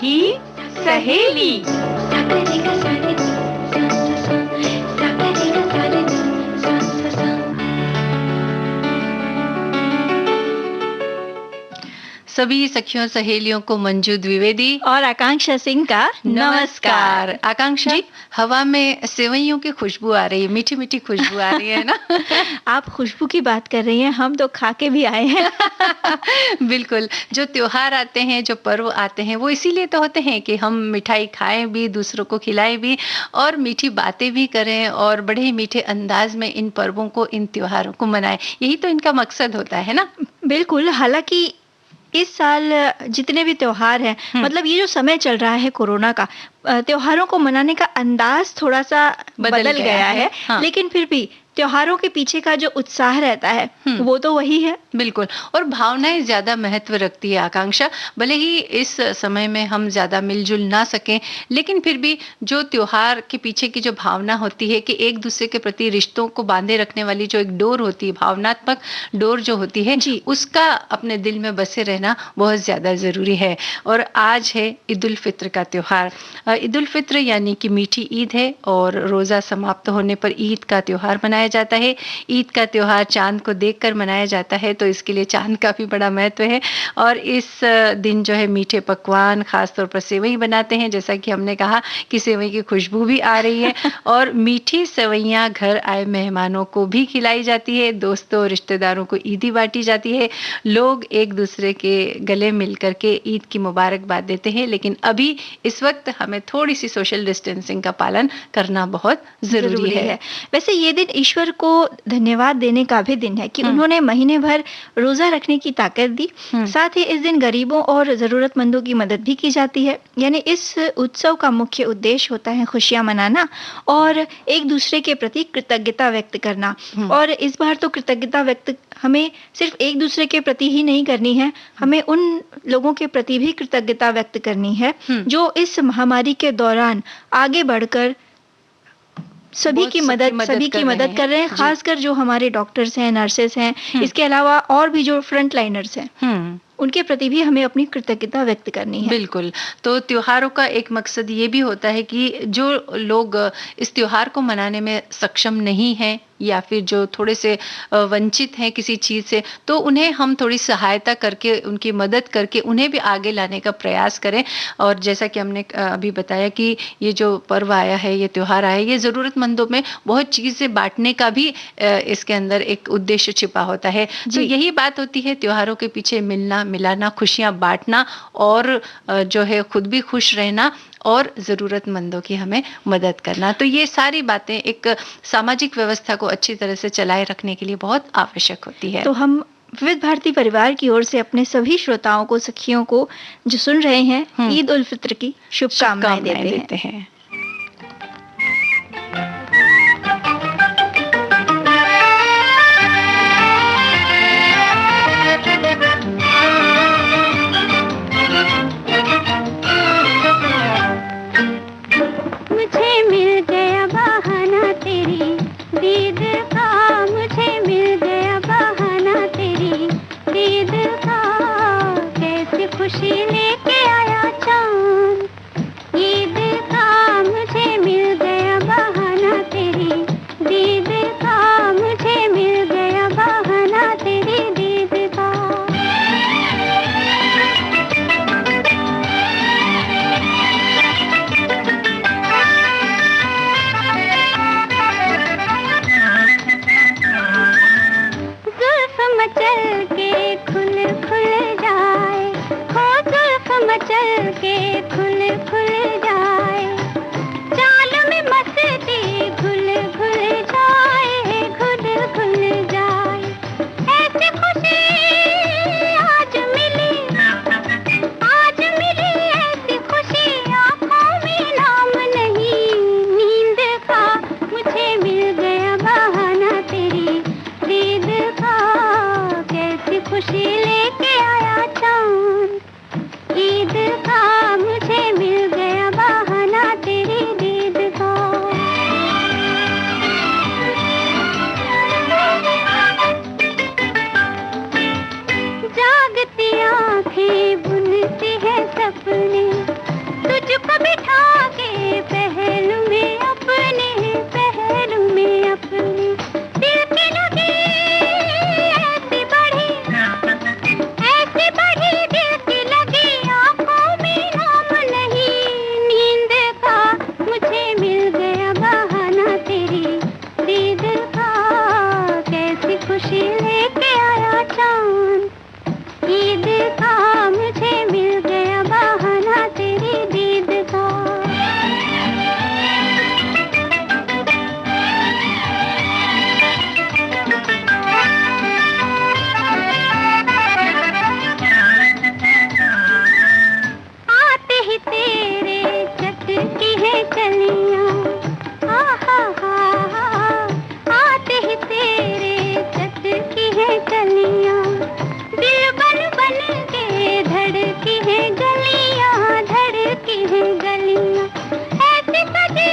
मीठी सहेली। सभी सखियों सहेलियों को मंजू द्विवेदी और आकांक्षा सिंह का नमस्कार। आकांक्षा, हवा में सेवइयों की खुशबू आ रही है, मीठी मीठी खुशबू आ रही है ना। आप खुशबू की बात कर रही हैं, हम तो खा के भी आए हैं। बिल्कुल, जो त्योहार आते हैं, जो पर्व आते हैं, वो इसीलिए तो होते हैं कि हम मिठाई खाएं भी, दूसरों को खिलाएं भी और मीठी बातें भी करें और बड़े ही मीठे अंदाज में इन पर्वों को, इन त्योहारों को मनाएं। यही तो इनका मकसद होता है ना। बिल्कुल, हालांकि इस साल जितने भी त्योहार हैं, मतलब ये जो समय चल रहा है कोरोना का, त्योहारों को मनाने का अंदाज थोड़ा सा बदल गया है। हाँ। लेकिन फिर भी त्योहारों के पीछे का जो उत्साह रहता है वो तो वही है। बिल्कुल, और भावनाएं ज्यादा महत्व रखती है आकांक्षा। भले ही इस समय में हम ज्यादा मिलजुल ना सकें, लेकिन फिर भी जो त्योहार के पीछे की जो भावना होती है कि एक दूसरे के प्रति रिश्तों को बांधे रखने वाली जो एक डोर होती है, भावनात्मक डोर जो होती है जी, उसका अपने दिल में बसे रहना बहुत ज्यादा जरूरी है। और आज है ईद उल फित्र का त्योहार। ईद उल फित्र यानी कि मीठी ईद है और रोजा समाप्त होने पर ईद का त्योहार मनाया जाता है। ईद का त्योहार चांद को देखकर मनाया जाता है, तो इसके लिए चांद का भी बड़ा महत्व है। और इस दिन जो है मीठे पकवान, खासतौर पर सेवई बनाते हैं, जैसा कि हमने कहा कि सेवई की खुशबू भी आ रही है। और मीठी सेवइयां घर आए मेहमानों को भी खिलाई जाती है, दोस्तों रिश्तेदारों को ईदी बांटी जाती है। लोग एक दूसरे के गले मिल करके ईद की मुबारकबाद देते हैं। लेकिन अभी इस वक्त हमें थोड़ी सी सोशल डिस्टेंसिंग का पालन करना बहुत जरूरी है। वैसे ये दिन ईश्वर को धन्यवाद देने का भी दिन है कि उन्होंने महीने भर रोजा रखने की ताकत दी। साथ ही इस दिन गरीबों और जरूरतमंदों की मदद भी की जाती है। यानी इस उत्सव का मुख्य उद्देश्य होता है खुशियां मनाना और एक दूसरे के प्रति कृतज्ञता व्यक्त करना। और इस बार तो कृतज्ञता व्यक्त हमें सिर्फ एक दूसरे के प्रति ही नहीं करनी है, हमें उन लोगों के प्रति भी कृतज्ञता व्यक्त करनी है जो इस महामारी के दौरान आगे बढ़कर सभी की मदद कर रहे हैं। खासकर जो हमारे डॉक्टर्स हैं, नर्सेस हैं, इसके अलावा और भी जो फ्रंट लाइनर्स हैं, उनके प्रति भी हमें अपनी कृतज्ञता व्यक्त करनी है। बिल्कुल, तो त्योहारों का एक मकसद ये भी होता है कि जो लोग इस त्योहार को मनाने में सक्षम नहीं हैं या फिर जो थोड़े से वंचित हैं किसी चीज से, तो उन्हें हम थोड़ी सहायता करके, उनकी मदद करके उन्हें भी आगे लाने का प्रयास करें। और जैसा कि हमने अभी बताया कि ये जो पर्व आया है, ये त्योहार आया है, ये जरूरतमंदों में बहुत चीजें बांटने का भी इसके अंदर एक उद्देश्य छिपा होता है। तो यही बात होती है त्योहारों के पीछे, मिलना मिलाना, खुशियां बांटना और जो है खुद भी खुश रहना और ज़रूरतमंदों की हमें मदद करना। तो ये सारी बातें एक सामाजिक व्यवस्था को अच्छी तरह से चलाए रखने के लिए बहुत आवश्यक होती है। तो हम विविध भारती परिवार की ओर से अपने सभी श्रोताओं को, सखियों को जो सुन रहे हैं, ईद उल फित्र की शुभकामनाएं देते हैं। खुशी लेके आया चांद, ईद का मुझे मिल गया। ही तेरे चटकी है कलियां, आहा हा हा, आते ही तेरे चटकी है कलियां, दिल बन बन के धड़की है गलियां, धड़की है गलियां, ऐसे सजे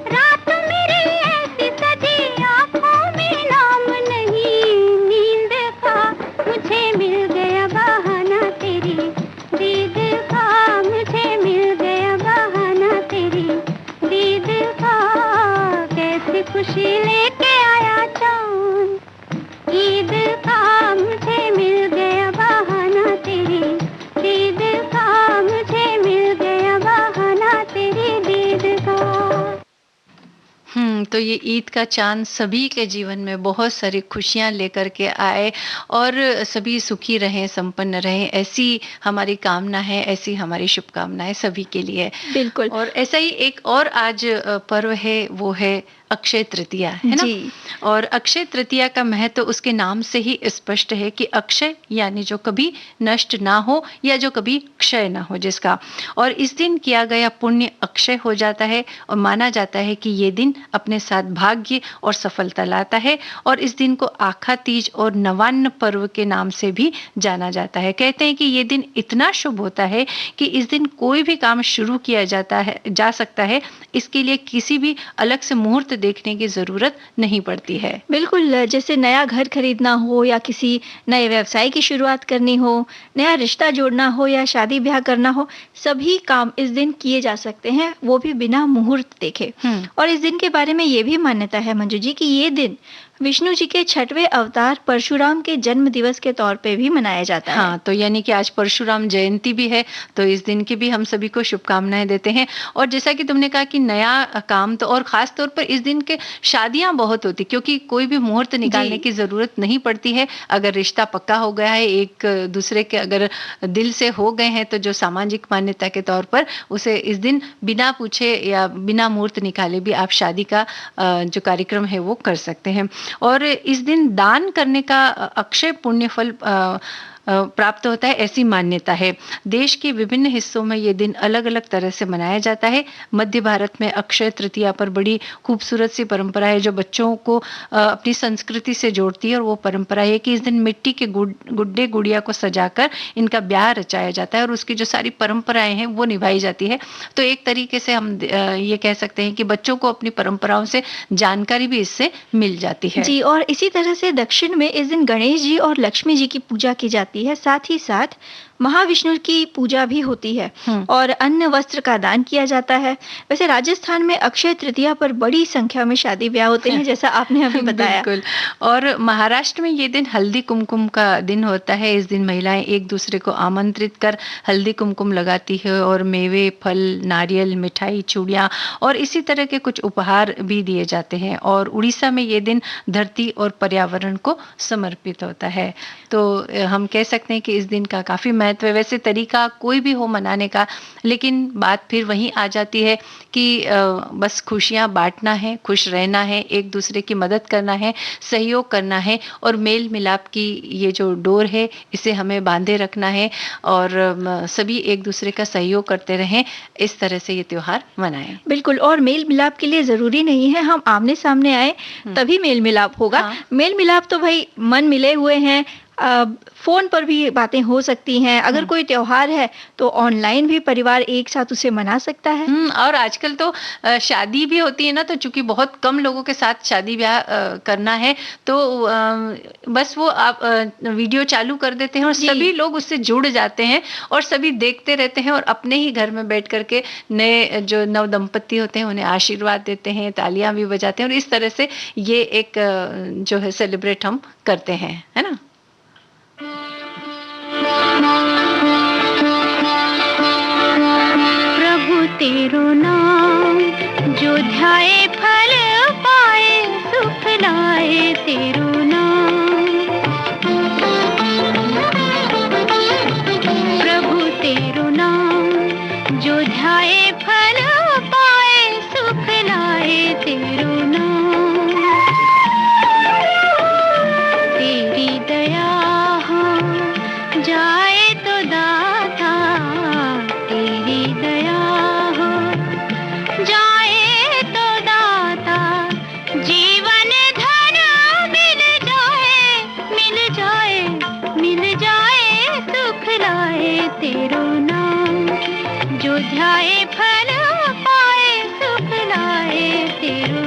रात मेरी ऐसी सजी, आंखों में नाम नहीं नींद का, मुझे मिल गया बहाना तेरी दीद का, मुझे मिल गया बहाना तेरी दीद का, कैसी खुशी लेके आया चांद ईद का, मुझे मिल गया बहाना तेरी दीद का, मुझे मिल गया बहाना तेरी दीद का। तो ये ईद का चांद सभी के जीवन में बहुत सारी खुशियां लेकर के आए और सभी सुखी रहें, संपन्न रहें, ऐसी हमारी कामना है, ऐसी हमारी शुभकामनाएं सभी के लिए। बिल्कुल। और ऐसा ही एक और आज पर्व है, वो है अक्षय तृतीया, है ना? जी। और अक्षय तृतीया का महत्व उसके नाम से ही स्पष्ट है कि अक्षय यानी जो कभी नष्ट ना हो या जो कभी क्षय ना हो जिसका, और इस दिन किया गया पुण्य अक्षय हो जाता है और माना जाता है कि ये दिन अपने साथ भाग्य और सफलता लाता है। और इस दिन को आखा तीज और नवान्न पर्व के नाम से भी जाना जाता है। कहते हैं कि ये दिन इतना शुभ होता है कि इस दिन कोई भी काम शुरू किया जा सकता है। इसके लिए किसी भी अलग से मुहूर्त देखने की जरूरत नहीं पड़ती है। बिल्कुल, जैसे नया घर खरीदना हो या किसी नए व्यवसाय की शुरुआत करनी हो, नया रिश्ता जोड़ना हो या शादी ब्याह करना हो, सभी काम इस दिन किए जा सकते हैं, वो भी बिना मुहूर्त देखे। और इस दिन के बारे में ये भी मान्यता है मंजू जी कि ये दिन विष्णु जी के 6वें अवतार परशुराम के जन्म दिवस के तौर पे भी मनाया जाता है। हाँ, तो यानी कि आज परशुराम जयंती भी है, तो इस दिन की भी हम सभी को शुभकामनाएं देते हैं। और जैसा कि तुमने कहा कि नया काम, तो और खास तौर पर इस दिन के शादियां बहुत होती, क्योंकि कोई भी मुहूर्त निकालने की जरूरत नहीं पड़ती है। अगर रिश्ता पक्का हो गया है, एक दूसरे के अगर दिल से हो गए हैं, तो जो सामाजिक मान्यता के तौर पर उसे इस दिन बिना पूछे या बिना मुहूर्त निकाले भी आप शादी का जो कार्यक्रम है वो कर सकते हैं। और इस दिन दान करने का अक्षय पुण्य फल प्राप्त होता है, ऐसी मान्यता है। देश के विभिन्न हिस्सों में ये दिन अलग अलग तरह से मनाया जाता है। मध्य भारत में अक्षय तृतीया पर बड़ी खूबसूरत सी परंपरा है जो बच्चों को अपनी संस्कृति से जोड़ती है। और वो परंपरा है कि इस दिन मिट्टी के गुड्डे गुड़िया को सजाकर इनका ब्याह रचाया जाता है और उसकी जो सारी परंपराएं हैं वो निभाई जाती है। तो एक तरीके से हम ये कह सकते हैं कि बच्चों को अपनी परंपराओं से जानकारी भी इससे मिल जाती है। जी, और इसी तरह से दक्षिण में इस दिन गणेश जी और लक्ष्मी जी की पूजा की जाती है। साथ ही साथ महाविष्णु की पूजा भी होती है और अन्न वस्त्र का दान किया जाता है। वैसे राजस्थान में अक्षय तृतीया पर बड़ी संख्या में शादी ब्याह होते हैं, जैसा आपने अभी बताया। बिल्कुल। और महाराष्ट्र में ये दिन हल्दी कुमकुम का दिन होता है। इस दिन महिलाएं एक दूसरे को आमंत्रित कर हल्दी कुमकुम लगाती है और मेवे, फल, नारियल, मिठाई, चूड़ियां और इसी तरह के कुछ उपहार भी दिए जाते हैं। और उड़ीसा में ये दिन धरती और पर्यावरण को समर्पित होता है। तो हम कह सकते हैं कि इस दिन का काफी महत्व है। वैसे तरीका कोई भी हो मनाने का, लेकिन बात फिर वहीं आ जाती है कि बस खुशियां बांटना है, खुश रहना है, एक दूसरे की मदद करना है, सहयोग करना है और मेल मिलाप की ये जो डोर है इसे हमें बांधे रखना है और सभी एक दूसरे का सहयोग करते रहें। इस तरह से ये त्योहार मनाएं। बिल्कुल, और मेल मिलाप के लिए जरूरी नहीं है हम आमने सामने आए तभी मेल मिलाप होगा। हाँ। मेल मिलाप तो भाई मन मिले हुए हैं, फोन पर भी बातें हो सकती हैं। अगर कोई त्योहार है तो ऑनलाइन भी परिवार एक साथ उसे मना सकता है। और आजकल तो शादी भी होती है ना, तो चूंकि बहुत कम लोगों के साथ शादी ब्याह करना है तो बस वो आप वीडियो चालू कर देते हैं और सभी लोग उससे जुड़ जाते हैं और सभी देखते रहते हैं और अपने ही घर में बैठ करके नए जो नव दंपति होते हैं उन्हें आशीर्वाद देते हैं, तालियां भी बजाते हैं और इस तरह से ये एक जो है सेलिब्रेट हम करते हैं, है ना। प्रभु तेरो नाम जो ध्याए फल पाए, सुख लाए तेरो नाम। प्रभु तेरो नाम जो ध्याए फल पाए, सुख लाए तेरो नाम। तेरी दया हो जाए तो तेरो नाम, जो ध्याए फल पाए सुख लाए तेरो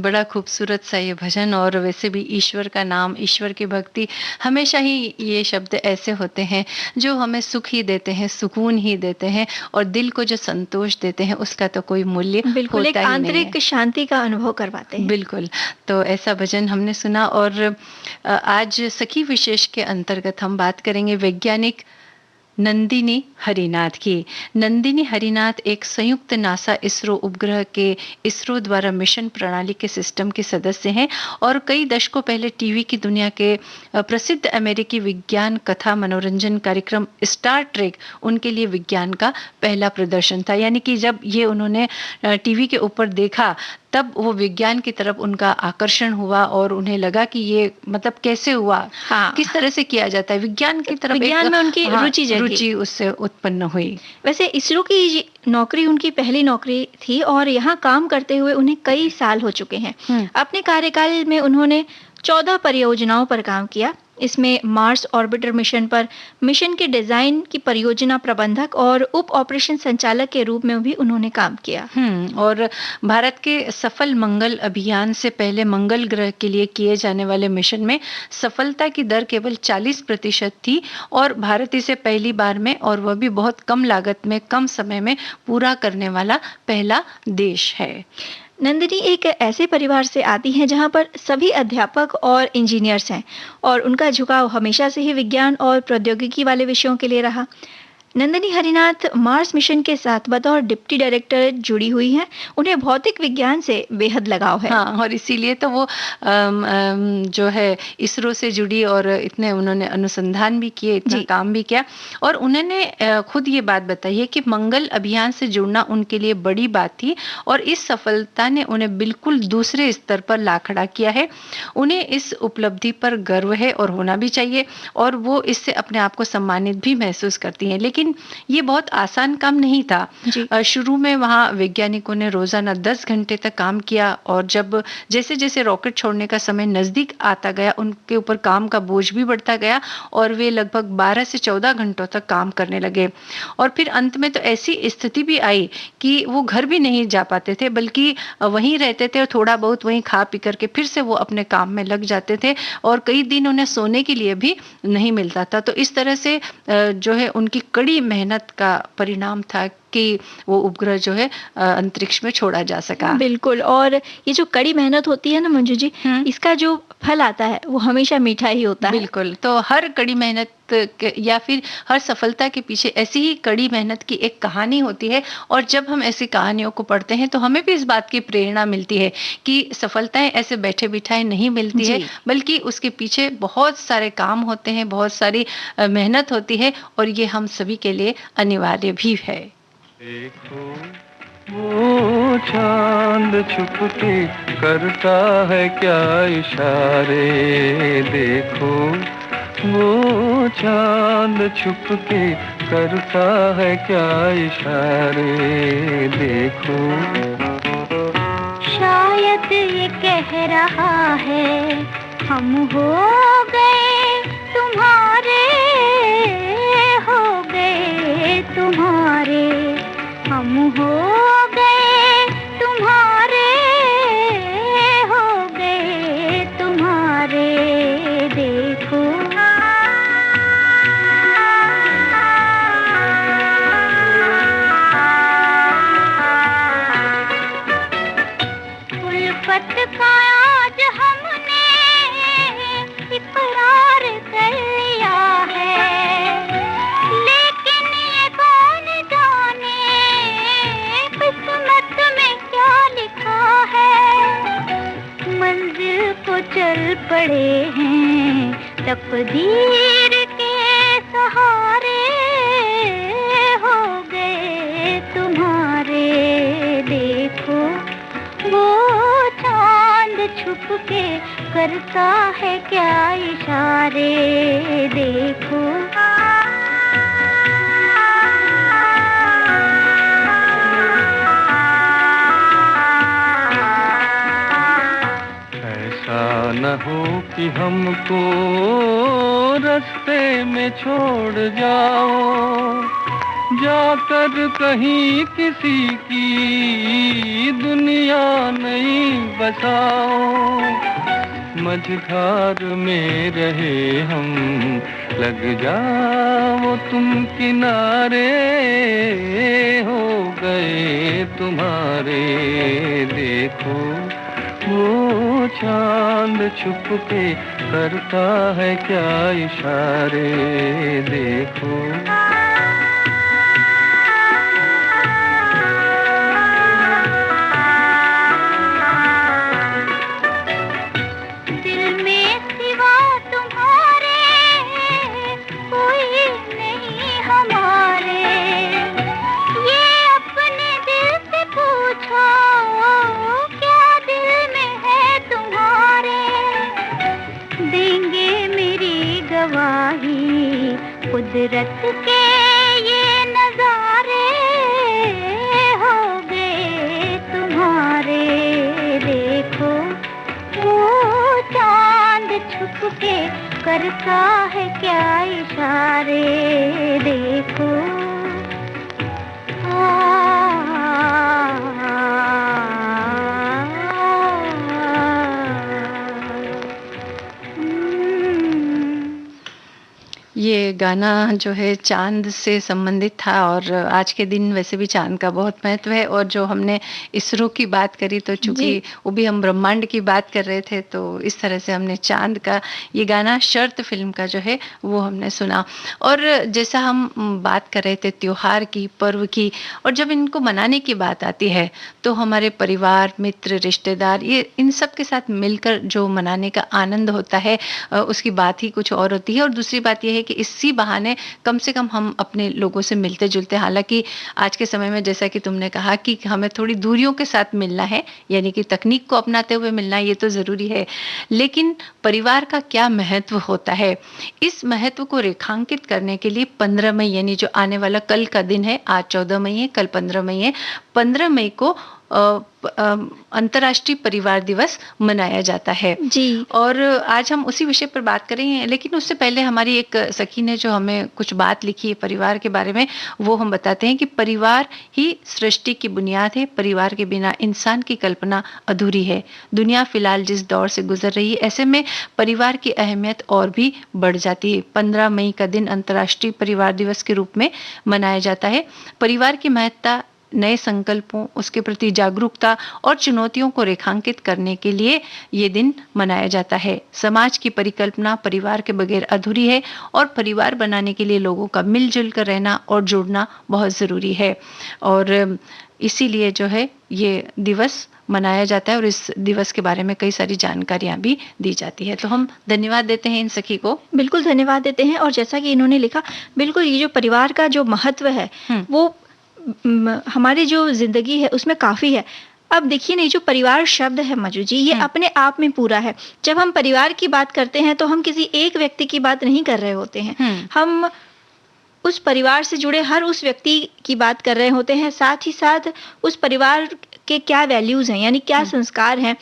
बड़ा खूबसूरत सा ये भजन। और वैसे भी ईश्वर का नाम, ईश्वर की भक्ति, हमेशा ही ये शब्द ऐसे होते हैं जो हमें सुख ही देते हैं, सुकून ही देते हैं और दिल को जो संतोष देते हैं उसका तो कोई मूल्य बिल्कुल एक होता ही नहीं है। आंतरिक शांति का अनुभव करवाते हैं। बिल्कुल। तो ऐसा भजन हमने सुना। और आज सखी विशेष के अंतर्गत हम बात करेंगे वैज्ञानिक नंदिनी हरिनाथ की। नंदिनी हरिनाथ एक संयुक्त नासा इसरो उपग्रह के इसरो द्वारा मिशन प्रणाली के सिस्टम के सदस्य हैं और कई दशकों पहले टीवी की दुनिया के प्रसिद्ध अमेरिकी विज्ञान कथा मनोरंजन कार्यक्रम स्टार ट्रेक उनके लिए विज्ञान का पहला प्रदर्शन था। यानी कि जब ये उन्होंने टीवी के ऊपर देखा तब वो विज्ञान की तरफ उनका आकर्षण हुआ और उन्हें लगा कि ये मतलब कैसे हुआ, किस तरह से किया जाता है, विज्ञान की तरफ विज्ञान में उनकी रुचि उससे उत्पन्न हुई। वैसे इसरो की नौकरी उनकी पहली नौकरी थी और यहाँ काम करते हुए उन्हें कई साल हो चुके हैं। अपने कार्यकाल में उन्होंने 14 परियोजनाओं पर काम किया। इसमें मार्स ऑर्बिटर मिशन पर मिशन के डिजाइन की परियोजना प्रबंधक और उप ऑपरेशन संचालक के रूप में भी उन्होंने काम किया। और भारत के सफल मंगल अभियान से पहले मंगल ग्रह के लिए किए जाने वाले मिशन में सफलता की दर केवल 40% थी और भारत इसे पहली बार में, और वह भी बहुत कम लागत में, कम समय में पूरा करने वाला पहला देश है। नंदिनी एक ऐसे परिवार से आती हैं जहां पर सभी अध्यापक और इंजीनियर्स हैं और उनका झुकाव हमेशा से ही विज्ञान और प्रौद्योगिकी वाले विषयों के लिए रहा। नंदिनी हरिनाथ मार्स मिशन के साथ बतौर डिप्टी डायरेक्टर जुड़ी हुई हैं। उन्हें भौतिक विज्ञान से बेहद लगाव है। और इसीलिए तो वो जो है इसरो से जुड़ी और इतने उन्होंने अनुसंधान भी किए, इतना काम भी किया। और उन्होंने खुद ये बात बताई है कि मंगल अभियान से जुड़ना उनके लिए बड़ी बात थी और इस सफलता ने उन्हें बिल्कुल दूसरे स्तर पर ला खड़ा किया है। उन्हें इस उपलब्धि पर गर्व है और होना भी चाहिए और वो इससे अपने आप को सम्मानित भी महसूस करती हैं। लेकिन ये बहुत आसान काम नहीं था। शुरू में वहाँ वैज्ञानिकों ने रोजाना 10 घंटे तक काम किया और जब जैसे जैसे रॉकेट छोड़ने का समय नजदीक आता गया उनके ऊपर काम का बोझ भी बढ़ता गया और वे लगभग 12 से 14 घंटों तक काम करने लगे। और फिर अंत में तो ऐसी स्थिति भी आई कि वो घर भी नहीं जा पाते थे बल्कि वहीं रहते थे और थोड़ा बहुत वहीं खा पी करके फिर से वो अपने काम में लग जाते थे और कई दिन उन्हें सोने के लिए भी नहीं मिलता था। तो इस तरह से जो है उनकी कड़ी मेहनत का परिणाम था कि वो उपग्रह जो है अंतरिक्ष में छोड़ा जा सका। बिल्कुल, और ये जो कड़ी मेहनत होती है ना मंजू जी, इसका जो फल आता है वो हमेशा मीठा ही होता है। बिल्कुल, तो हर कड़ी मेहनत या फिर हर सफलता के पीछे ऐसी ही कड़ी मेहनत की एक कहानी होती है, और जब हम ऐसी कहानियों को पढ़ते हैं तो हमें भी इस बात की प्रेरणा मिलती है कि सफलताएं ऐसे बैठे बिठाए नहीं मिलती है, बल्कि उसके पीछे बहुत सारे काम होते हैं, बहुत सारी मेहनत होती है, और ये हम सभी के लिए अनिवार्य भी है। देखो वो चांद छुप के करता है क्या इशारे, देखो वो चांद छुप के करता है क्या इशारे, देखो शायद ये कह रहा है हम हो गए तुम्हारे, हो गए तुम्हारे, हम हो गए तुम्हारे, हो गए तुम्हारे, देखो उल्फत का आज हमने इकरार कर लिया है, लेकिन ये कौन जाने किस्मत में क्या लिखा है, मंजिल को चल पड़े हैं तकदीर के सहारे, हो गए तुम्हारे, देखो वो चांद छुप के करता है क्या इशारे, देखो ऐसा न हो कि हमको रास्ते में छोड़ जाओ, जाकर कहीं किसी की दुनिया नहीं बसाओ, मझधार में रहे हम लग जाओ तुम किनारे, हो गए तुम्हारे, देखो वो चांद छुप के करता है क्या इशारे, देखो दिल में सिवा तुम्हारे कोई नहीं हमारे, ये अपने दिल से पूछो क्या दिल में है तुम्हारे, देंगे मेरी गवाही कुदरत के ये नजारे, हो गए तुम्हारे, देखो वो चांद छुप के करता है क्या इशारे, देखो ये गाना जो है चाँद से संबंधित था, और आज के दिन वैसे भी चाँद का बहुत महत्व है, और जो हमने इसरो की बात करी तो चूँकि वो भी हम ब्रह्मांड की बात कर रहे थे, तो इस तरह से हमने चाँद का ये गाना शर्त फ़िल्म का जो है वो हमने सुना। और जैसा हम बात कर रहे थे त्योहार की, पर्व की, और जब इनको मनाने की बात आती है तो हमारे परिवार, मित्र, रिश्तेदार, ये इन सब के साथ मिलकर जो मनाने का आनंद होता है उसकी बात ही कुछ और होती है। और दूसरी बात ये है कि इसी बहाने कम से कम हम अपने लोगों से मिलते जुलते, हालांकि आज के समय में जैसा कि तुमने कहा कि हमें थोड़ी दूरियों के साथ मिलना है, यानी कि तकनीक को अपनाते हुए मिलना, ये तो ज़रूरी है, लेकिन परिवार का क्या महत्व होता है, इस महत्व को रेखांकित करने के लिए 15 मई यानी जो आने वाला कल का दिन है, आज 14 मई है, कल 15 मई है, 15 मई को अंतर्राष्ट्रीय परिवार दिवस मनाया जाता है जी। और आज हम उसी विषय पर बात करेंगे, लेकिन उससे पहले हमारी एक सखी ने जो हमें कुछ बात लिखी है परिवार के बारे में, वो हम बताते हैं कि परिवार ही सृष्टि की बुनियाद है। परिवार के बिना इंसान की कल्पना अधूरी है। दुनिया फिलहाल जिस दौर से गुजर रही है, ऐसे में परिवार की अहमियत और भी बढ़ जाती है। 15 मई का दिन अंतर्राष्ट्रीय परिवार दिवस के रूप में मनाया जाता है। परिवार की महत्ता, नए संकल्पों, उसके प्रति जागरूकता और चुनौतियों को रेखांकित करने के लिए ये दिन मनाया जाता है। समाज की परिकल्पना परिवार के बगैर अधूरी है और परिवार बनाने के लिए लोगों का मिलजुल कर रहना और जुड़ना बहुत ज़रूरी है और इसीलिए जो है ये दिवस मनाया जाता है और इस दिवस के बारे में कई सारी जानकारियां भी दी जाती है। तो हम धन्यवाद देते हैं इन सखी को। बिल्कुल धन्यवाद देते हैं। और जैसा कि इन्होंने लिखा, बिल्कुल ये जो परिवार का जो महत्व है वो हमारी जो जिंदगी है उसमें काफी है। अब देखिए नहीं, जो परिवार शब्द है मंजू जी, ये अपने आप में पूरा है। जब हम परिवार की बात करते हैं तो हम किसी एक व्यक्ति की बात नहीं कर रहे होते हैं, हम उस परिवार से जुड़े हर उस व्यक्ति की बात कर रहे होते हैं। साथ ही साथ उस परिवार के क्या वैल्यूज हैं, यानी क्या संस्कार हैं,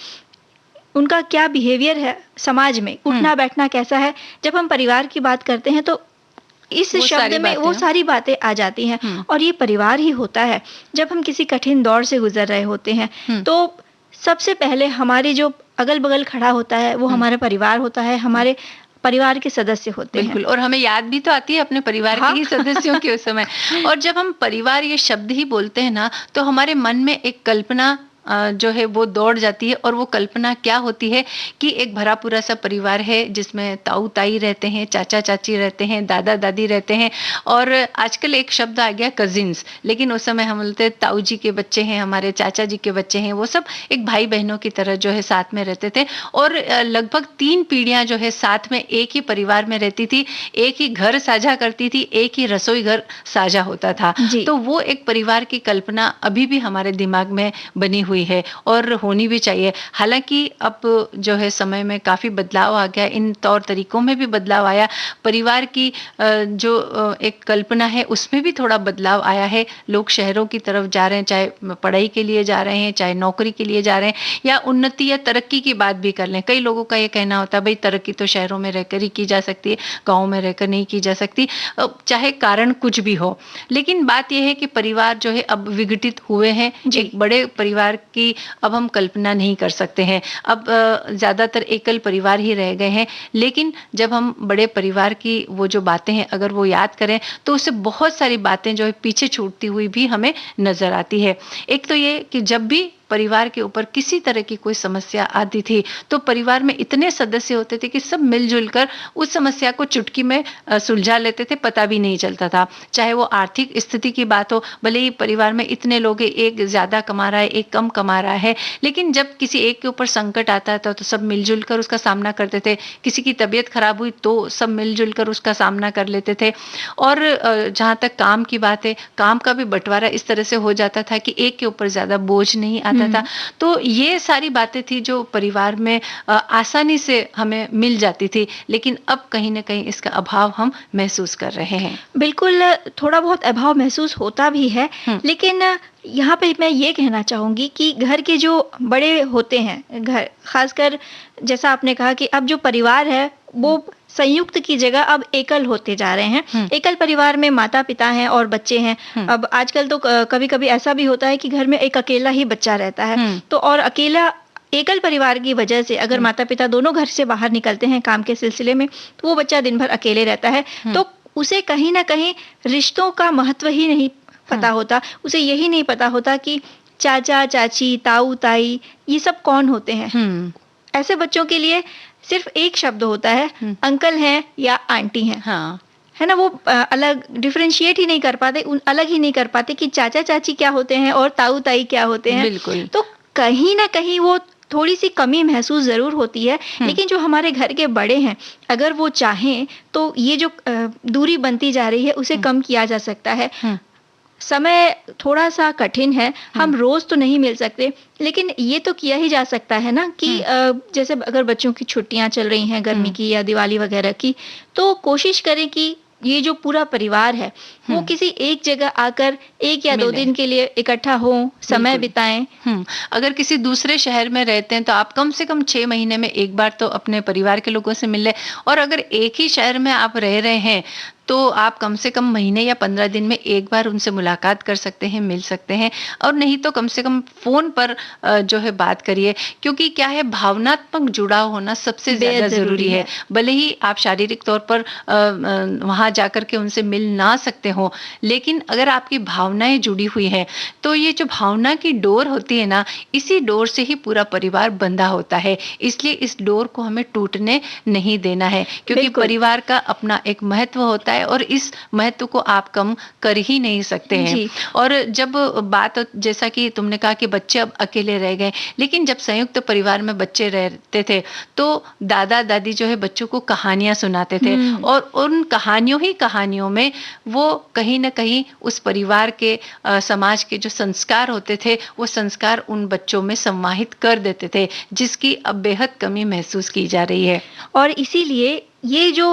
उनका क्या बिहेवियर है समाज में, उठना बैठना कैसा है। जब हम परिवार की बात करते हैं तो इस शब्द में वो सारी बातें आ जाती हैं और ये परिवार ही होता है। जब हम किसी कठिन दौर से गुजर रहे होते हैं तो सबसे पहले हमारे जो अगल बगल खड़ा होता है वो हमारा परिवार होता है, हमारे परिवार के सदस्य होते हैं। बिल्कुल, और हमें याद भी तो आती है अपने परिवार के ही सदस्यों के उस समय। और जब हम परिवार ये शब्द ही बोलते हैं ना, तो हमारे मन में एक कल्पना जो है वो दौड़ जाती है और वो कल्पना क्या होती है कि एक भरा पूरा सा परिवार है जिसमें ताऊ ताई रहते हैं, चाचा चाची रहते हैं, दादा दादी रहते हैं और आजकल एक शब्द आ गया कजिन्स, लेकिन उस समय हम बोलते ताऊ जी के बच्चे हैं, हमारे चाचा जी के बच्चे हैं, वो सब एक भाई बहनों की तरह जो है साथ में रहते थे और लगभग 3 पीढ़ियां जो है साथ में एक ही परिवार में रहती थी, एक ही घर साझा करती थी, एक ही रसोई घर साझा होता था। तो वो एक परिवार की कल्पना अभी भी हमारे दिमाग में बनी हुई है और होनी भी चाहिए। हालांकि अब जो है समय में काफी बदलाव आ गया, इन तौर तरीकों में भी बदलाव आया, परिवार की जो एक कल्पना है उसमें भी थोड़ा बदलाव आया है। लोग शहरों की तरफ जा रहे हैं, चाहे पढ़ाई के लिए जा रहे हैं, चाहे नौकरी के लिए जा रहे हैं या उन्नति या तरक्की की बात भी कर लें। कई लोगों का ये कहना होता है भाई तरक्की तो शहरों में रहकर ही की जा सकती है, गाँव में रहकर नहीं की जा सकती, चाहे कारण कुछ भी हो। लेकिन बात यह है कि परिवार जो है अब विघटित हुए हैं, एक बड़े परिवार की अब हम कल्पना नहीं कर सकते हैं। अब ज्यादातर एकल परिवार ही रह गए हैं, लेकिन जब हम बड़े परिवार की वो जो बातें हैं अगर वो याद करें तो उससे बहुत सारी बातें जो है पीछे छूटती हुई भी हमें नजर आती है। एक तो ये कि जब भी परिवार के ऊपर किसी तरह की कोई समस्या आती थी तो परिवार में इतने सदस्य होते थे कि सब मिलजुल कर उस समस्या को चुटकी में सुलझा लेते थे, पता भी नहीं चलता था। चाहे वो आर्थिक स्थिति की बात हो, भले ही परिवार में इतने लोग हैं, एक ज्यादा कमा रहा है, एक कम कमा रहा है, लेकिन जब किसी एक के ऊपर संकट आता था तो सब मिलजुल कर उसका सामना करते थे। किसी की तबीयत खराब हुई तो सब मिलजुल कर उसका सामना कर लेते थे। और जहाँ तक काम की बात है, काम का भी बंटवारा इस तरह से हो जाता था कि एक के ऊपर ज्यादा बोझ नहीं आता था। तो ये सारी बातें थी जो परिवार में आसानी से हमें मिल जाती थी, लेकिन अब कहीं ना कहीं इसका अभाव हम महसूस कर रहे हैं। बिल्कुल, थोड़ा बहुत अभाव महसूस होता भी है, लेकिन यहाँ पे मैं ये कहना चाहूंगी कि घर के जो बड़े होते हैं, घर खासकर जैसा आपने कहा कि अब जो परिवार है वो संयुक्त की जगह अब एकल होते जा रहे हैं। एकल परिवार में माता पिता हैं और बच्चे हैं। अब आजकल तो कभी कभी ऐसा भी होता है कि घर में एक अकेला ही बच्चा रहता है, तो और अकेला एकल परिवार की वजह से अगर माता पिता दोनों घर से बाहर निकलते हैं काम के सिलसिले में तो वो बच्चा दिन भर अकेले रहता है, तो उसे कहीं ना कहीं रिश्तों का महत्व ही नहीं पता होता। उसे यही नहीं पता होता कि चाचा चाची ताऊ ताई ये सब कौन होते हैं। ऐसे बच्चों के लिए सिर्फ एक शब्द होता है, अंकल हैं या आंटी हैं। है ना, वो अलग डिफरेंशिएट ही नहीं कर पाते, अलग ही नहीं कर पाते कि चाचा चाची क्या होते हैं और ताऊ ताई क्या होते हैं। बिल्कुल। तो कहीं ना कहीं वो थोड़ी सी कमी महसूस जरूर होती है, लेकिन जो हमारे घर के बड़े हैं अगर वो चाहें तो ये जो दूरी बनती जा रही है उसे कम किया जा सकता है। समय थोड़ा सा कठिन है, हम रोज तो नहीं मिल सकते, लेकिन ये तो किया ही जा सकता है ना कि जैसे अगर बच्चों की छुट्टियां चल रही हैं गर्मी की या दिवाली वगैरह की, तो कोशिश करें कि ये जो पूरा परिवार है वो किसी एक जगह आकर 1 या 2 मिले। दिन के लिए इकट्ठा हो, समय बिल्कुल। बिताएं। अगर किसी दूसरे शहर में रहते हैं तो आप कम से कम 6 महीने में एक बार तो अपने परिवार के लोगों से मिल लें, और अगर एक ही शहर में आप रह रहे हैं तो आप कम से कम महीने या 15 दिन में एक बार उनसे मुलाकात कर सकते हैं, मिल सकते हैं, और नहीं तो कम से कम फ़ोन पर जो है बात करिए, क्योंकि क्या है, भावनात्मक जुड़ाव होना सबसे ज़्यादा बेहद ज़रूरी ज़रूरी है। है। भले ही आप शारीरिक तौर पर वहाँ जाकर के उनसे मिल ना सकते हों, लेकिन अगर आपकी भावनाएँ जुड़ी हुई हैं, तो ये जो भावना की डोर होती है ना, इसी डोर से ही पूरा परिवार बंधा होता है। इसलिए इस डोर को हमें टूटने नहीं देना है, क्योंकि बिल्कुल। परिवार का अपना एक महत्व होता है और इस महत्व को आप कम कर ही नहीं सकते हैं। जी। और जब बात, जैसा कि तुमने कहा कि बच्चे अब अकेले रह गए, लेकिन जब संयुक्त परिवार में बच्चे रहते थे तो दादा दादी जो है बच्चों को कहानियां सुनाते थे, और उन कहानियों में वो कहीं ना कहीं उस परिवार के समाज के जो संस्कार होते थे वो संस्कार उन बच्चों में सम्माहित कर देते थे, जिसकी अब बेहद कमी महसूस की जा रही है। और इसीलिए ये जो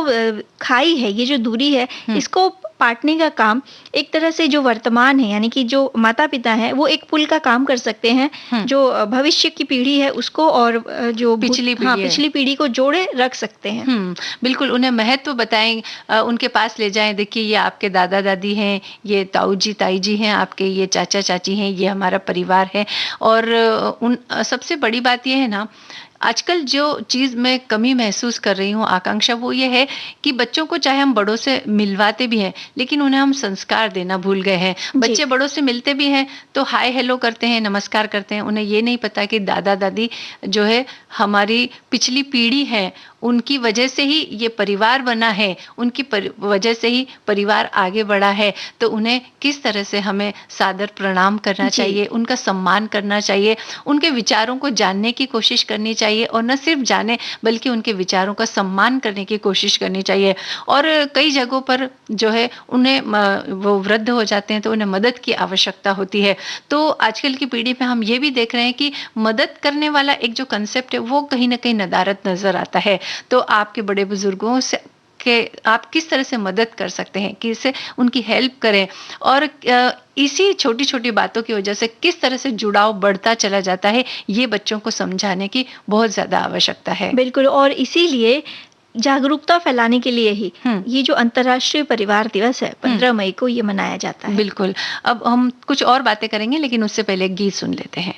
खाई है, ये जो दूरी है, इसको पाटने का काम एक तरह से जो वर्तमान है, यानी कि जो माता-पिता हैं, वो एक पुल का काम कर सकते हैं, जो भविष्य की पीढ़ी है उसको और जो पिछली पीढ़ी है। पिछली पीढ़ी को जोड़े रख सकते हैं। बिल्कुल, उन्हें महत्व बताएं, उनके पास ले जाएं, देखिए ये आपके दादा दादी हैं, ये ताऊ जी ताई जी हैं आपके, ये चाचा चाची हैं, ये हमारा परिवार है। और सबसे बड़ी बात ये है ना, आजकल जो चीज़ मैं कमी महसूस कर रही हूँ आकांक्षा, वो ये है कि बच्चों को चाहे हम बड़ों से मिलवाते भी हैं, लेकिन उन्हें हम संस्कार देना भूल गए हैं। बच्चे बड़ों से मिलते भी हैं तो हाय हेलो करते हैं, नमस्कार करते हैं, उन्हें ये नहीं पता कि दादा दादी जो है हमारी पिछली पीढ़ी है, उनकी वजह से ही ये परिवार बना है, उनकी वजह से ही परिवार आगे बढ़ा है। तो उन्हें किस तरह से हमें सादर प्रणाम करना चाहिए, उनका सम्मान करना चाहिए, उनके विचारों को जानने की कोशिश करनी चाहिए, और न सिर्फ जाने बल्कि उनके विचारों का सम्मान करने की कोशिश करनी चाहिए। और कई जगहों पर जो है उन्हें वो वृद्ध हो जाते हैं तो उन्हें मदद की आवश्यकता होती है। तो आजकल की पीढ़ी में हम ये भी देख रहे हैं कि मदद करने वाला एक जो कंसेप्ट है वो कहीं ना कहीं नदारद नजर आता है। तो आपके बड़े बुजुर्गों से कि आप किस तरह से मदद कर सकते हैं, किससे उनकी हेल्प करें, और इसी छोटी छोटी बातों की वजह से किस तरह से जुड़ाव बढ़ता चला जाता है, ये बच्चों को समझाने की बहुत ज्यादा आवश्यकता है। बिल्कुल, और इसीलिए जागरूकता फैलाने के लिए ही ये जो अंतर्राष्ट्रीय परिवार दिवस है 15 मई को ये मनाया जाता है। बिल्कुल। अब हम कुछ और बातें करेंगे, लेकिन उससे पहले एक गीत सुन लेते हैं।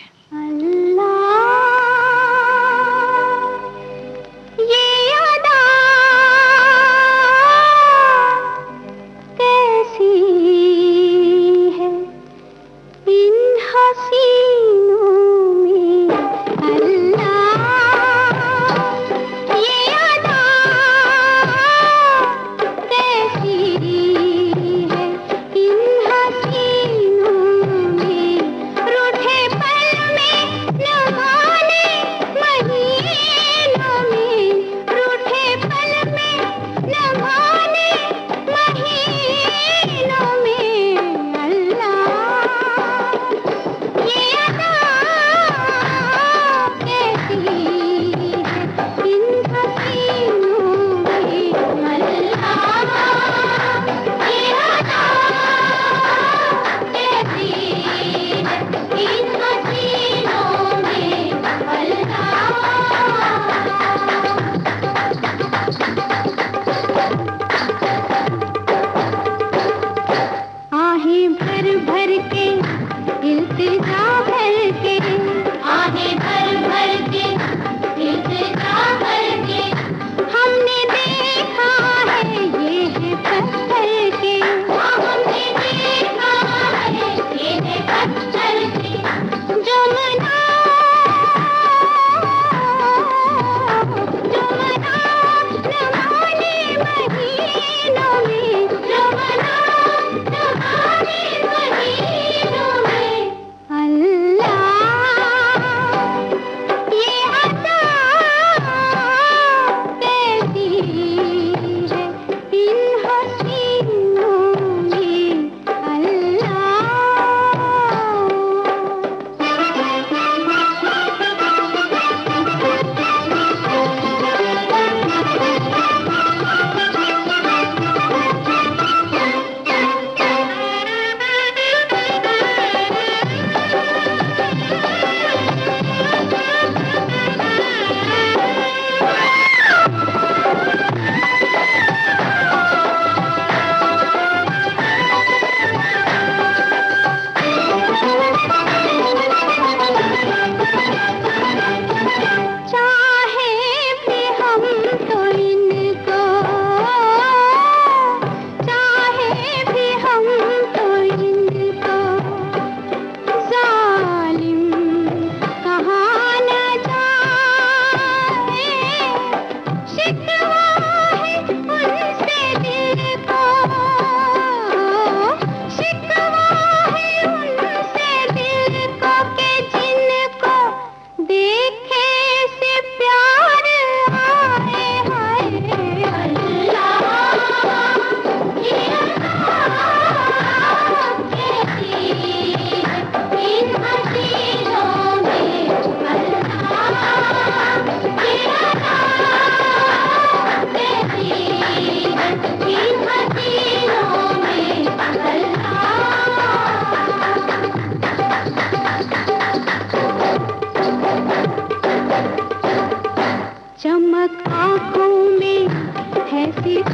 रूठे पल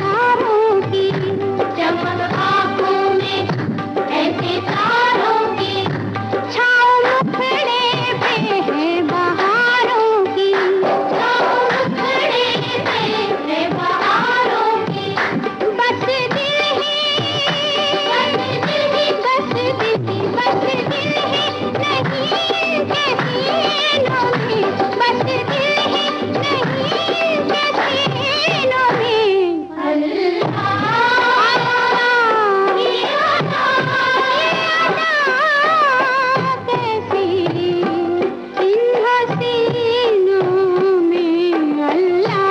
सितारों की, चमक आँखों में ऐसे तारों की, छाँव मुखड़े पे है बहारों की, छाँव मुखड़े पे है बहारों की, बस दिल ही, बस दिल ही, बस दिल ही नहीं के सीनों में, बस दिल ही नहीं के सीनों में। अल्लाह ये अदा कैसी इन हसीनों में। अल्लाह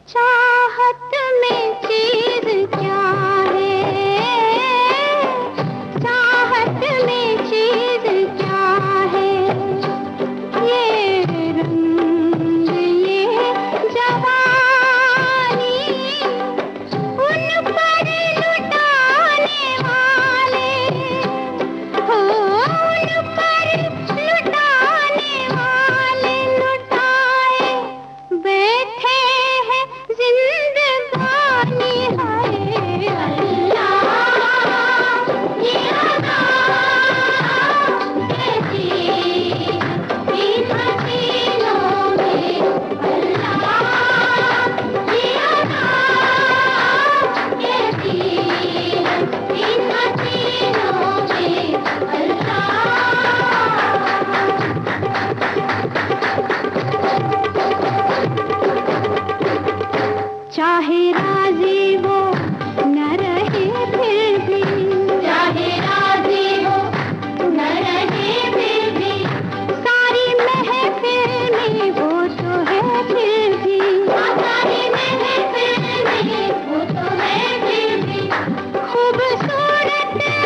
चाहत में चीज क्या है, चाहत में चीज क्या है, ये रंग ये जवानी, उन पर लुटाने वाले हो, उन पर लुटाने वाले लुटाए बैठे हैं जिंदगानी है। अल्लाह ये अदा कैसी इन हसीनों में। अल्लाह ये अदा कैसी इन हसीनों में। अल्लाह चाहे राजी वो न रहे फिर भी, चाहे राजी वो न रहे फिर भी, सारी महफिल में वो तो है फिर भी, सारी महफिल में वो तो है फिर भी, खूबसूरत है,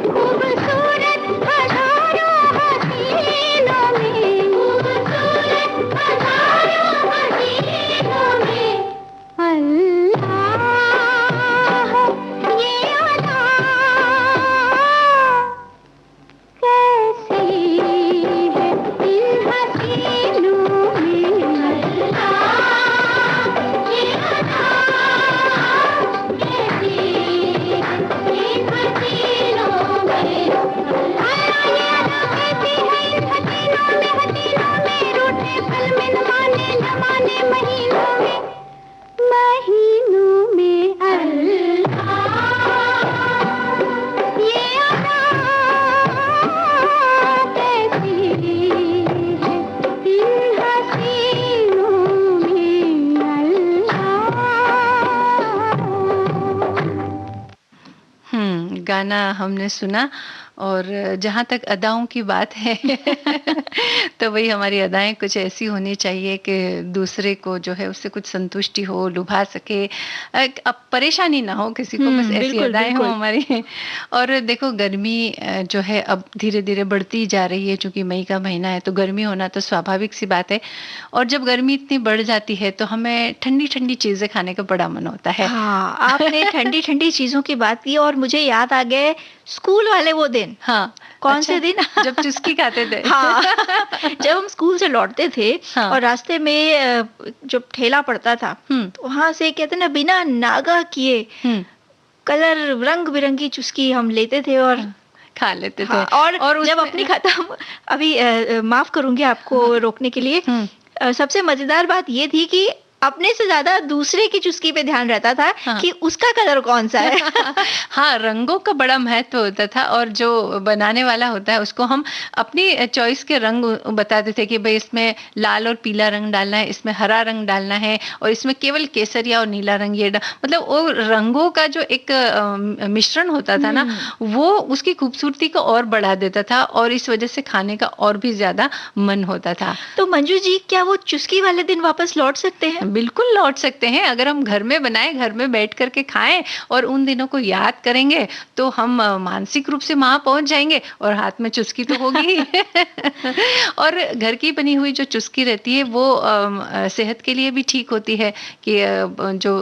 खूबसूरत हजारों हसीनों में, खूबसूरत हजारों हसीनों में। अल्लाह ये अदा कैसी है इन हसीनों में। अल्लाह ये अदा कैसी है इन हसीनों में। अल्लाह ये अदा कैसी है इन हसीनों में, रूठे पल में न माने महीनों में, महीनों में। अल्लाह ये अदा कैसी है इन हसीनों में। अल्लाह गाना हमने सुना और जहाँ तक अदाओं की बात है तो वही हमारी अदाएं कुछ ऐसी होनी चाहिए कि दूसरे को जो है उससे कुछ संतुष्टि हो, लुभा सके, अब परेशानी ना हो किसी को, बस ऐसी बिल्कुल, अदाएं हो बिल्कुल। हमारी। और देखो गर्मी जो है अब धीरे धीरे बढ़ती जा रही है, क्योंकि मई का महीना है तो गर्मी होना तो स्वाभाविक सी बात है। और जब गर्मी इतनी बढ़ जाती है तो हमें ठंडी ठंडी चीजें खाने का बड़ा मन होता है। हाँ, आपने ठंडी ठंडी चीजों की बात की और मुझे याद आ गए स्कूल वाले वो दिन। हाँ, कौन अच्छा, से दिन? जब चुस्की खाते थे। हाँ, जब हम स्कूल से लौटते थे हाँ। और रास्ते में जब ठेला पड़ता था तो वहां से कहते ना बिना नागा किए कलर रंग बिरंगी चुस्की हम लेते थे और खा लेते थे। हाँ, और जब अपनी खत्म, अभी माफ करूंगी आपको रोकने के लिए, सबसे मजेदार बात ये थी कि अपने से ज्यादा दूसरे की चुस्की पे ध्यान रहता था कि उसका कलर कौन सा है। हाँ, रंगों का बड़ा महत्व होता था और जो बनाने वाला होता है उसको हम अपनी चॉइस के रंग बताते थे कि भाई इसमें लाल और पीला रंग डालना है, इसमें हरा रंग डालना है और इसमें केवल केसरिया और नीला रंग मतलब वो रंगों का जो एक मिश्रण होता था ना, वो उसकी खूबसूरती को और बढ़ा देता था और इस वजह से खाने का और भी ज्यादा मन होता था। तो मंजू जी, क्या वो चुस्की वाले दिन वापस लौट सकते हैं? बिल्कुल लौट सकते हैं, अगर हम घर में बनाएं, घर में बैठ करके खाएं और उन दिनों को याद करेंगे तो हम मानसिक रूप से वहां पहुंच जाएंगे और हाथ में चुस्की तो होगी ही। और घर की बनी हुई जो चुस्की रहती है वो सेहत के लिए भी ठीक होती है कि जो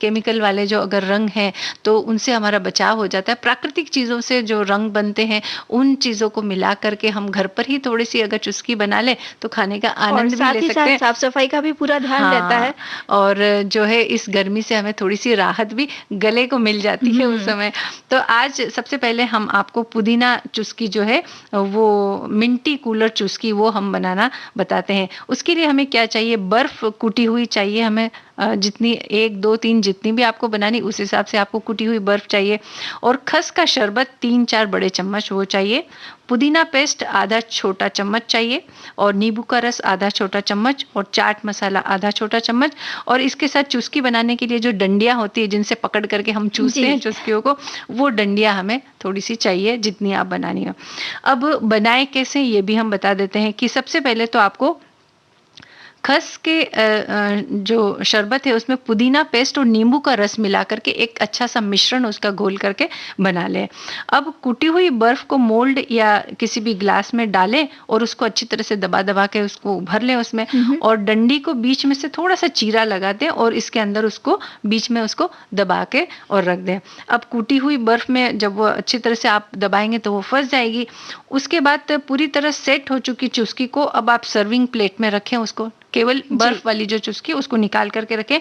केमिकल वाले जो अगर रंग हैं तो उनसे हमारा बचाव हो जाता है। प्राकृतिक चीजों से जो रंग बनते हैं उन चीजों को मिला करके हम घर पर ही थोड़ी सी अगर चुस्की बना ले तो खाने का आनंद भी ले सकते हैं। साफ सफाई का भी पूरा ध्यान रहता है और जो है इस गर्मी से हमें थोड़ी सी राहत भी गले को मिल जाती है उस समय। तो आज सबसे पहले हम आपको पुदीना चुस्की जो है वो मिंटी कूलर चुस्की वो हम बनाना बताते हैं। उसके लिए हमें क्या चाहिए, बर्फ कुटी हुई चाहिए हमें, जितनी 1 2 3 जितनी भी आपको बनानी उस हिसाब से आपको कुटी हुई बर्फ चाहिए। और खस का शरबत 3-4 बड़े चम्मच वो चाहिए। पुदीना पेस्ट आधा छोटा चम्मच चाहिए और नींबू का रस आधा छोटा चम्मच और चाट मसाला आधा छोटा चम्मच। और इसके साथ चुस्की बनाने के लिए जो डंडियां होती है जिनसे पकड़ करके हम चूसते हैं चुस्कियों को, वो डंडियां हमें थोड़ी सी चाहिए जितनी आप बनानी हो। अब बनाए कैसे ये भी हम बता देते हैं कि सबसे पहले तो आपको खस के जो शरबत है उसमें पुदीना पेस्ट और नींबू का रस मिला करके एक अच्छा सा मिश्रण उसका घोल करके बना लें। अब कुटी हुई बर्फ को मोल्ड या किसी भी ग्लास में डालें और उसको अच्छी तरह से दबा दबा के उसको भर लें उसमें, और डंडी को बीच में से थोड़ा सा चीरा लगा दें और इसके अंदर उसको बीच में उसको दबा के और रख दें। अब कुटी हुई बर्फ में जब वो अच्छी तरह से आप दबाएंगे तो वो फंस जाएगी। उसके बाद पूरी तरह सेट हो चुकी चुस्की को अब आप सर्विंग प्लेट में रखें, उसको केवल बर्फ वाली जो चुस्की उसको निकाल करके रखें।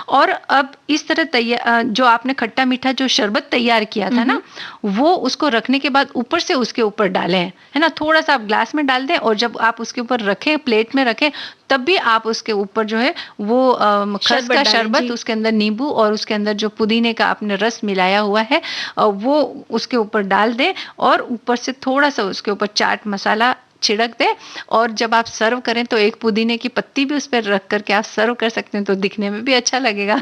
और अब इस तरह तैयार जो आपने खट्टा मीठा जो शरबत तैयार किया था ना, वो उसको रखने के बाद ऊपर से उसके ऊपर डालें, है ना, थोड़ा सा आप ग्लास में डाल दें और जब आप उसके ऊपर रखें, प्लेट में रखें, तब भी आप उसके ऊपर जो है वो खस का शरबत, उसके अंदर नींबू और उसके अंदर जो पुदीने का आपने रस मिलाया हुआ है वो उसके ऊपर डाल दें और ऊपर से थोड़ा सा उसके ऊपर चाट मसाला छिड़क दे। और जब आप सर्व करें तो एक पुदीने की पत्ती भी उस पर रख करके आप सर्व कर सकते हैं, तो दिखने में भी अच्छा लगेगा।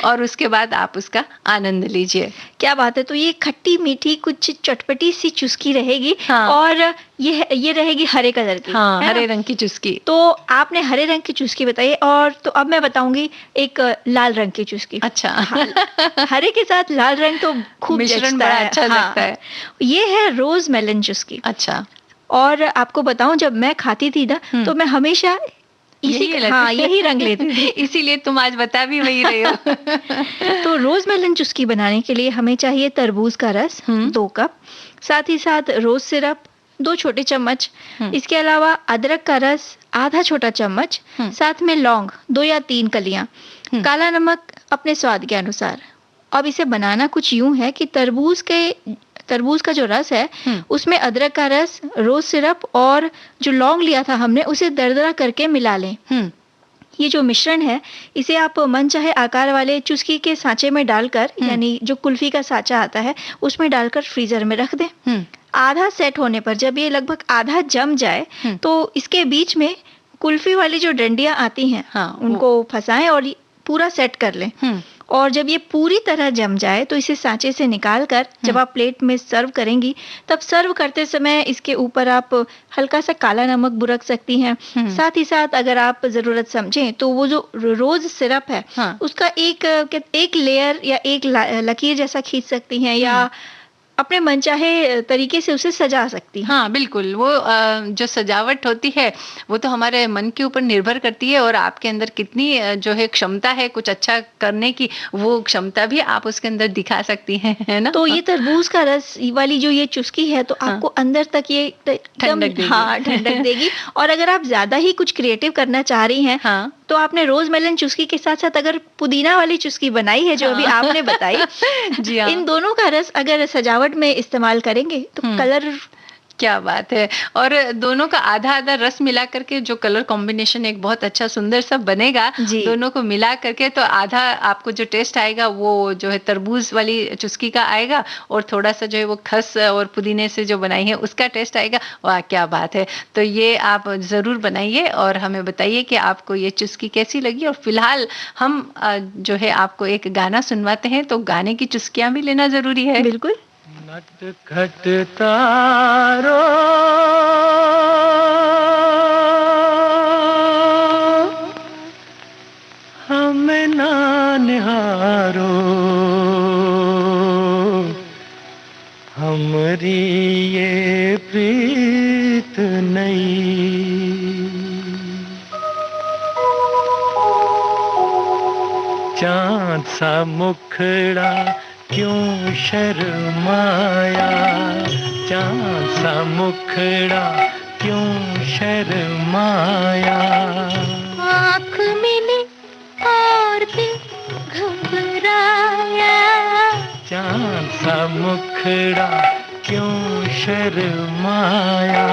और उसके बाद आप उसका आनंद लीजिए। क्या बात है। तो ये खट्टी मीठी कुछ चटपटी सी चुस्की रहेगी। हाँ। और ये रहेगी हरे कलर की। हाँ, हरे रंग की चुस्की। तो आपने हरे रंग की चुस्की बताई और तो अब मैं बताऊंगी एक लाल रंग की चुस्की। अच्छा। हरे के साथ लाल रंग तो खूब मिश्रण बड़ा अच्छा लगता है। ये है रोज मेलन चुस्की। अच्छा। और आपको बताऊं, जब मैं खाती थी ना तो मैं हमेशा यही रंग लेती थी। इसीलिए तुम आज बता भी वही रही हो। तो रोज मेलन चुस्की बनाने के लिए हमें चाहिए तरबूज का रस 2 कप, साथ ही साथ रोज सिरप 2 छोटे चम्मच, इसके अलावा अदरक का रस आधा छोटा चम्मच, साथ में लौंग 2 या 3 कलियां, काला नमक अपने स्वाद के अनुसार। अब इसे बनाना कुछ यूं है कि तरबूज का जो रस है उसमें अदरक का रस, रोज सिरप और जो लौंग लिया था हमने उसे दरदरा करके मिला लें। ये जो मिश्रण है इसे आप मनचाहे आकार वाले चुस्की के सांचे में डालकर, यानी जो कुल्फी का सांचा आता है उसमें डालकर फ्रीजर में रख दें। आधा सेट होने पर, जब ये लगभग आधा जम जाए तो इसके बीच में कुल्फी वाली जो डंडियां आती हैं उनको फंसाएं और पूरा सेट कर लें। और जब ये पूरी तरह जम जाए तो इसे सांचे से निकाल कर जब आप प्लेट में सर्व करेंगी, तब सर्व करते समय इसके ऊपर आप हल्का सा काला नमक बुरक सकती हैं। साथ ही साथ अगर आप जरूरत समझें तो वो जो रोज सिरप है उसका एक लेयर या एक लकीर जैसा खींच सकती हैं या अपने मनचाहे तरीके से उसे सजा सकती हैं। हाँ बिल्कुल, वो जो सजावट होती है वो तो हमारे मन के ऊपर निर्भर करती है और आपके अंदर कितनी जो है क्षमता है कुछ अच्छा करने की, वो क्षमता भी आप उसके अंदर दिखा सकती हैं, है ना। तो ये तरबूज का रस वाली जो ये चुस्की है तो आपको अंदर तक ये ठंडक देगी। और अगर आप ज्यादा ही कुछ क्रिएटिव करना चाह रही हैं तो आपने रोज मेलन चुस्की के साथ साथ अगर पुदीना वाली चुस्की बनाई है जो अभी आपने बताई, जी इन दोनों का रस अगर सजावट में इस्तेमाल करेंगे तो कलर क्या बात है। और दोनों का आधा-आधा रस मिला करके जो कलर कॉम्बिनेशन एक बहुत अच्छा सुंदर सा बनेगा, जी। दोनों को मिला करके तो आधा आपको जो टेस्ट आएगा वो जो है तरबूज वाली चुस्की का आएगा और थोड़ा-सा जो है वो खस और पुदीने से जो बनाई है उसका टेस्ट आएगा। वाह! क्या बात है। तो ये आप ज़रूर बनाइए और हमें बताइए कि आपको ये चुस्की कैसी लगी। और फिलहाल हम जो है आपको एक गाना सुनवाते हैं, तो गाने की चुस्कियाँ भी लेना ज़रूरी है। बिल्कुल। नटखट तारो हमें ना निहारो, हमरी ये प्रीत नई, चांद सा मुखड़ा क्यों शर्माया, चांद सा मुखड़ा क्यों शर्माया, आँख मिली और दिल घबराया, चांद सा मुखड़ा क्यों शर्माया,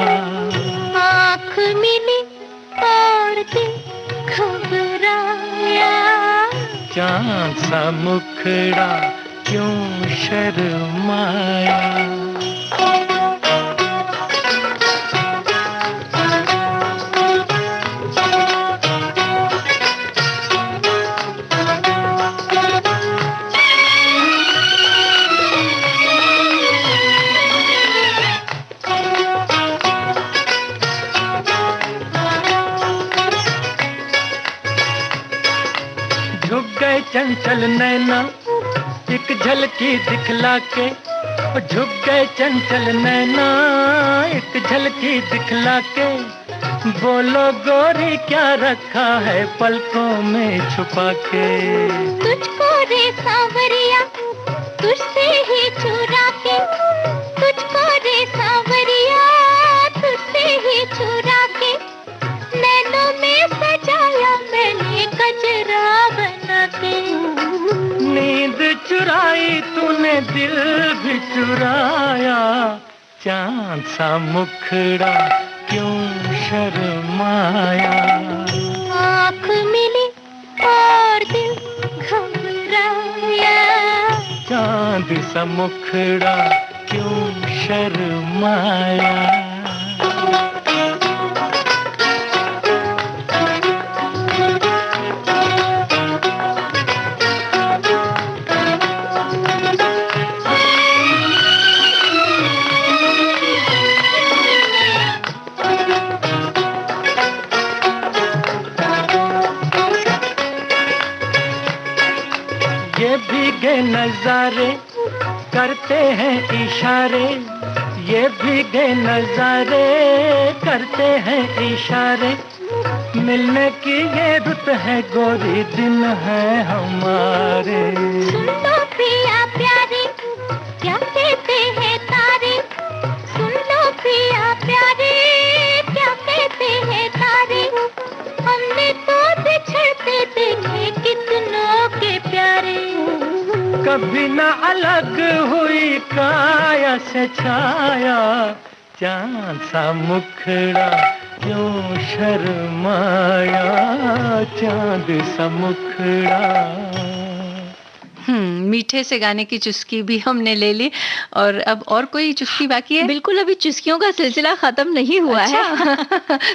आँख मिली और दिल घबराया, चांद सा मुखड़ा क्यों शर्माया। झुक गए चंचल नैना एक झलकी दिखला के, झुक गए चंचल नैना एक झलकी दिखला के, बोलो गोरी क्या रखा है पलकों में छुपा के, तुझको रे सांवरिया तुझसे ही चुरा के, तुझको रे सांवरिया तुझसे ही चुरा के, नैनों में सजाया मैंने गजरा बना के, नींद चुराई तूने दिल भी चुराया, चांद सा मुखड़ा क्यों शर्माया, आँख मिली और दिल घबराया, चांद सा मुखड़ा क्यों शर्माया। ये भीगे नजारे करते हैं इशारे, ये भीगे नजारे करते हैं इशारे, मिलने की ये रुत है गोरी दिन है हमारे, सुन लो पिया प्यारे क्या कहते हैं तारे, सुन लो पिया प्यारे क्या कहते हैं तारे, हमने तो बिछड़ते देखे कितनों के प्यारे, कभी ना अलग हुई काया से छाया, चांद सा मुखड़ा क्यों शर्माया, चांद सा मुखड़ा। मीठे से गाने की चुस्की भी हमने ले ली और अब और कोई चुस्की बाकी है? बिल्कुल, अभी चुस्कियों का सिलसिला खत्म नहीं हुआ है।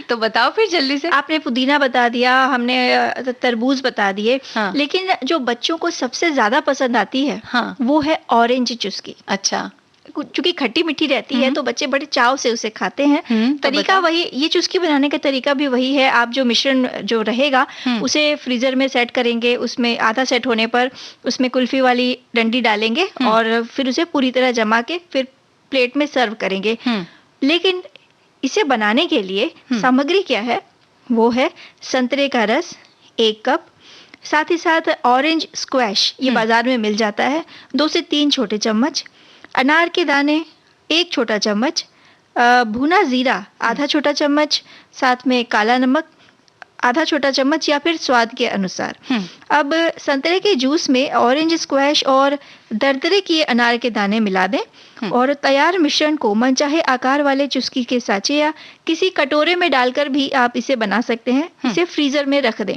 तो बताओ फिर जल्दी से। आपने पुदीना बता दिया, हमने तरबूज बता दिए, हाँ। लेकिन जो बच्चों को सबसे ज्यादा पसंद आती है हाँ। वो है ऑरेंज चुस्की। अच्छा। चूंकि खट्टी मीठी रहती है तो बच्चे बड़े चाव से उसे खाते हैं। तो तरीका वही, ये चुस्की बनाने का तरीका भी वही है। आप जो मिश्रण जो रहेगा उसे फ्रीजर में सेट करेंगे, उसमें आधा सेट होने पर उसमें कुल्फी वाली डंडी डालेंगे और फिर उसे पूरी तरह जमा के फिर प्लेट में सर्व करेंगे। लेकिन इसे बनाने के लिए सामग्री क्या है? वो है संतरे का रस 1 कप, साथ ही साथ ऑरेंज स्क्वैश, ये बाजार में मिल जाता है, 2 से 3 छोटे चम्मच, अनार के दाने 1 छोटा चम्मच, भुना जीरा आधा छोटा चम्मच, साथ में काला नमक आधा छोटा चम्मच या फिर स्वाद के अनुसार। अब संतरे के जूस में ऑरेंज स्क्वैश और दरदरे किए अनार के दाने मिला दें और तैयार मिश्रण को मनचाहे आकार वाले चुस्की के साँचे या किसी कटोरे में डालकर भी आप इसे बना सकते हैं। इसे फ्रीजर में रख दें।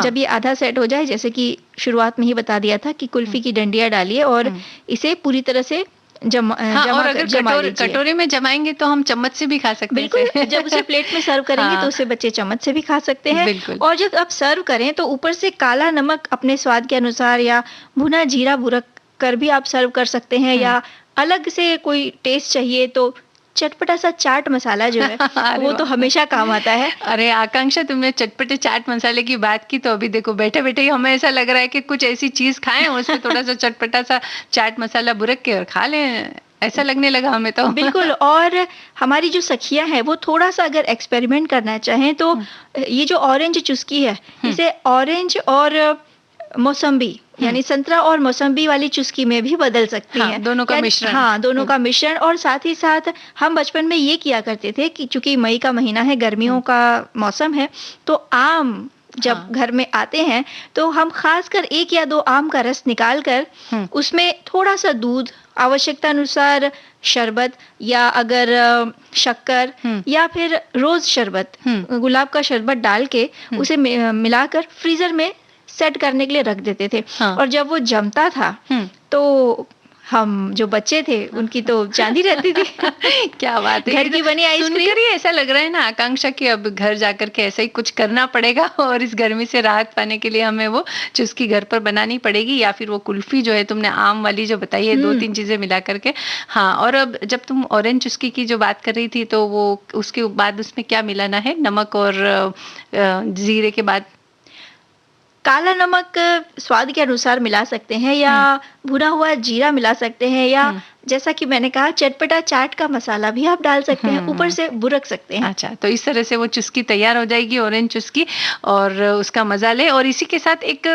जब ये आधा सेट हो जाए, जैसे कि शुरुआत में ही बता दिया था कि कुल्फी की डंडियां डालिए और इसे पूरी तरह से और अगर कटोरे में जमाएंगे तो हम चम्मच से भी खा सकते हैं। बिल्कुल, जब उसे प्लेट में सर्व करेंगे तो उसे बच्चे चम्मच से भी खा सकते हैं। और जब आप सर्व करें तो ऊपर से काला नमक अपने स्वाद के अनुसार या भुना जीरा बुरक कर भी आप सर्व कर सकते हैं, या अलग से कोई टेस्ट चाहिए तो चटपटा सा चाट मसाला जो है वो तो हमेशा काम आता है। अरे आकांक्षा, तुमने चटपटे चाट मसाले की बात की तो अभी देखो बैठे बैठे ही हमें ऐसा लग रहा है कि कुछ ऐसी चीज खाएं और उसमें थोड़ा सा चटपटा सा चाट मसाला बुरक के और खा लें, ऐसा लगने लगा हमें तो। बिल्कुल। और हमारी जो सखियां हैं वो थोड़ा सा अगर एक्सपेरिमेंट करना चाहें तो ये जो ऑरेंज चुस्की है इसे ऑरेंज और मौसम्बी यानी संतरा और मौसम्बी वाली चुस्की में भी बदल सकती हैं। दोनों का मिश्रण। हाँ, दोनों का मिश्रण। और साथ ही साथ हम बचपन में ये किया करते थे कि चूंकि मई का महीना है, गर्मियों का मौसम है, तो आम जब घर में आते हैं तो हम खासकर 1 या 2 आम का रस निकाल कर उसमें थोड़ा सा दूध, आवश्यकता अनुसार शरबत या अगर शक्कर या फिर रोज शरबत, गुलाब का शरबत डाल के उसे मिलाकर फ्रीजर में सेट करने के लिए रख देते थे। और जब वो जमता था तो हम जो बच्चे थे उनकी तो चांदी रहती थी। क्या बात है, घर की बनी आइसक्रीम। ही ऐसा लग रहा है ना आकांक्षा कि अब घर जाकर के ऐसा ही कुछ करना पड़ेगा और इस गर्मी से राहत पाने के लिए हमें वो चुस्की घर पर बनानी पड़ेगी, या फिर वो कुल्फी जो है तुमने आम वाली जो बताई है 2-3 चीजें मिला करके। हाँ, और अब जब तुम ऑरेंज चुस्की की जो बात कर रही थी तो वो उसके बाद उसमें क्या मिलाना है? नमक और जीरे के बाद काला नमक स्वाद के अनुसार मिला सकते हैं, या भुना हुआ जीरा मिला सकते हैं, या जैसा कि मैंने कहा चटपटा चाट का मसाला भी आप डाल सकते हैं, ऊपर से बुरक सकते हैं। अच्छा, तो इस तरह से वो चुस्की तैयार हो जाएगी, ऑरेंज चुस्की, और उसका मजा ले। और इसी के साथ एक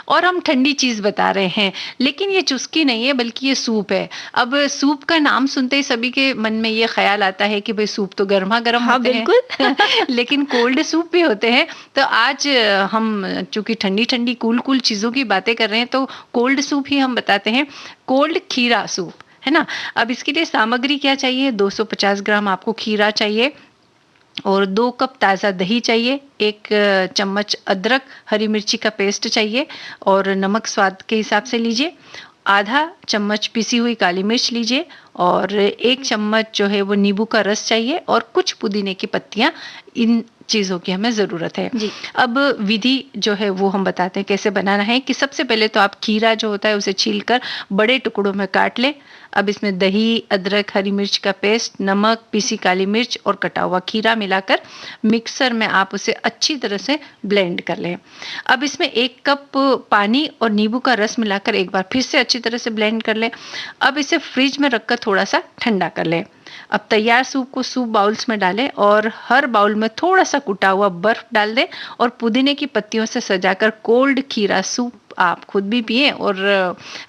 और हम ठंडी चीज बता रहे हैं, लेकिन ये चुस्की नहीं है बल्कि ये सूप है। अब सूप का नाम सुनते ही सभी के मन में ये ख्याल आता है कि भाई सूप तो गर्मा गर्म होते हैं लेकिन कोल्ड सूप भी होते हैं। तो आज हम चूंकि ठंडी ठंडी कूल चीजों की बातें कर रहे हैं तो कोल्ड सूप ही हम बताते हैं। कोल्ड खीरा सूप है ना। अब इसके लिए सामग्री क्या चाहिए? 250 ग्राम आपको खीरा चाहिए और 2 कप ताज़ा दही चाहिए, 1 चम्मच अदरक हरी मिर्ची का पेस्ट चाहिए और नमक स्वाद के हिसाब से लीजिए, आधा चम्मच पिसी हुई काली मिर्च लीजिए और 1 चम्मच जो है वो नींबू का रस चाहिए और कुछ पुदीने की पत्तियां। इन चीज़ों की हमें ज़रूरत है जी। अब विधि जो है वो हम बताते हैं कैसे बनाना है। कि सबसे पहले तो आप खीरा जो होता है उसे छीलकर बड़े टुकड़ों में काट लें। अब इसमें दही, अदरक, हरी मिर्च का पेस्ट, नमक, पीसी काली मिर्च और कटा हुआ खीरा मिलाकर मिक्सर में आप उसे अच्छी तरह से ब्लेंड कर लें। अब इसमें 1 कप पानी और नींबू का रस मिलाकर एक बार फिर से अच्छी तरह से ब्लेंड कर लें। अब इसे फ्रिज में रखकर थोड़ा सा ठंडा कर लें। अब तैयार सूप को सूप बाउल्स में डालें और हर बाउल में थोड़ा सा कुटा हुआ बर्फ डाल दें और पुदीने की पत्तियों से सजाकर कोल्ड खीरा सूप आप खुद भी पिएं और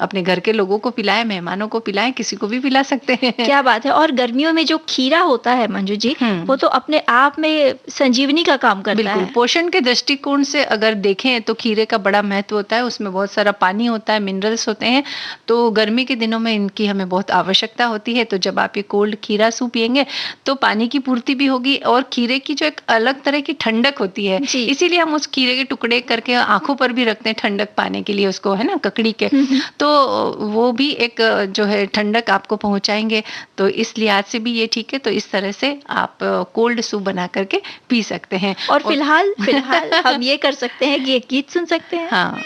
अपने घर के लोगों को पिलाएं, मेहमानों को पिलाएं, किसी को भी पिला सकते हैं। क्या बात है। और गर्मियों में जो खीरा होता है मंजू जी, वो तो अपने आप में संजीवनी का काम करता है। बिल्कुल, पोषण के दृष्टिकोण से अगर देखें तो खीरे का बड़ा महत्व होता है। उसमें बहुत सारा पानी होता है, मिनरल्स होते हैं, तो गर्मी के दिनों में इनकी हमें बहुत आवश्यकता होती है। तो जब आप ये कोल्ड खीरा सूप पिएंगे तो पानी की पूर्ति भी होगी और खीरे की जो एक अलग तरह की ठंडक होती है, इसीलिए हम उस खीरे के टुकड़े करके आंखों पर भी रखते हैं ठंडक पाने के लिए उसको, है ना, ककड़ी के। तो वो भी एक जो है ठंडक आपको पहुंचाएंगे, तो इस लिहाज से भी ये ठीक है। तो इस तरह से आप कोल्ड सूप बना करके पी सकते हैं। और फिलहाल हम ये कर सकते हैं कि एक गीत सुन सकते हैं। हाँ,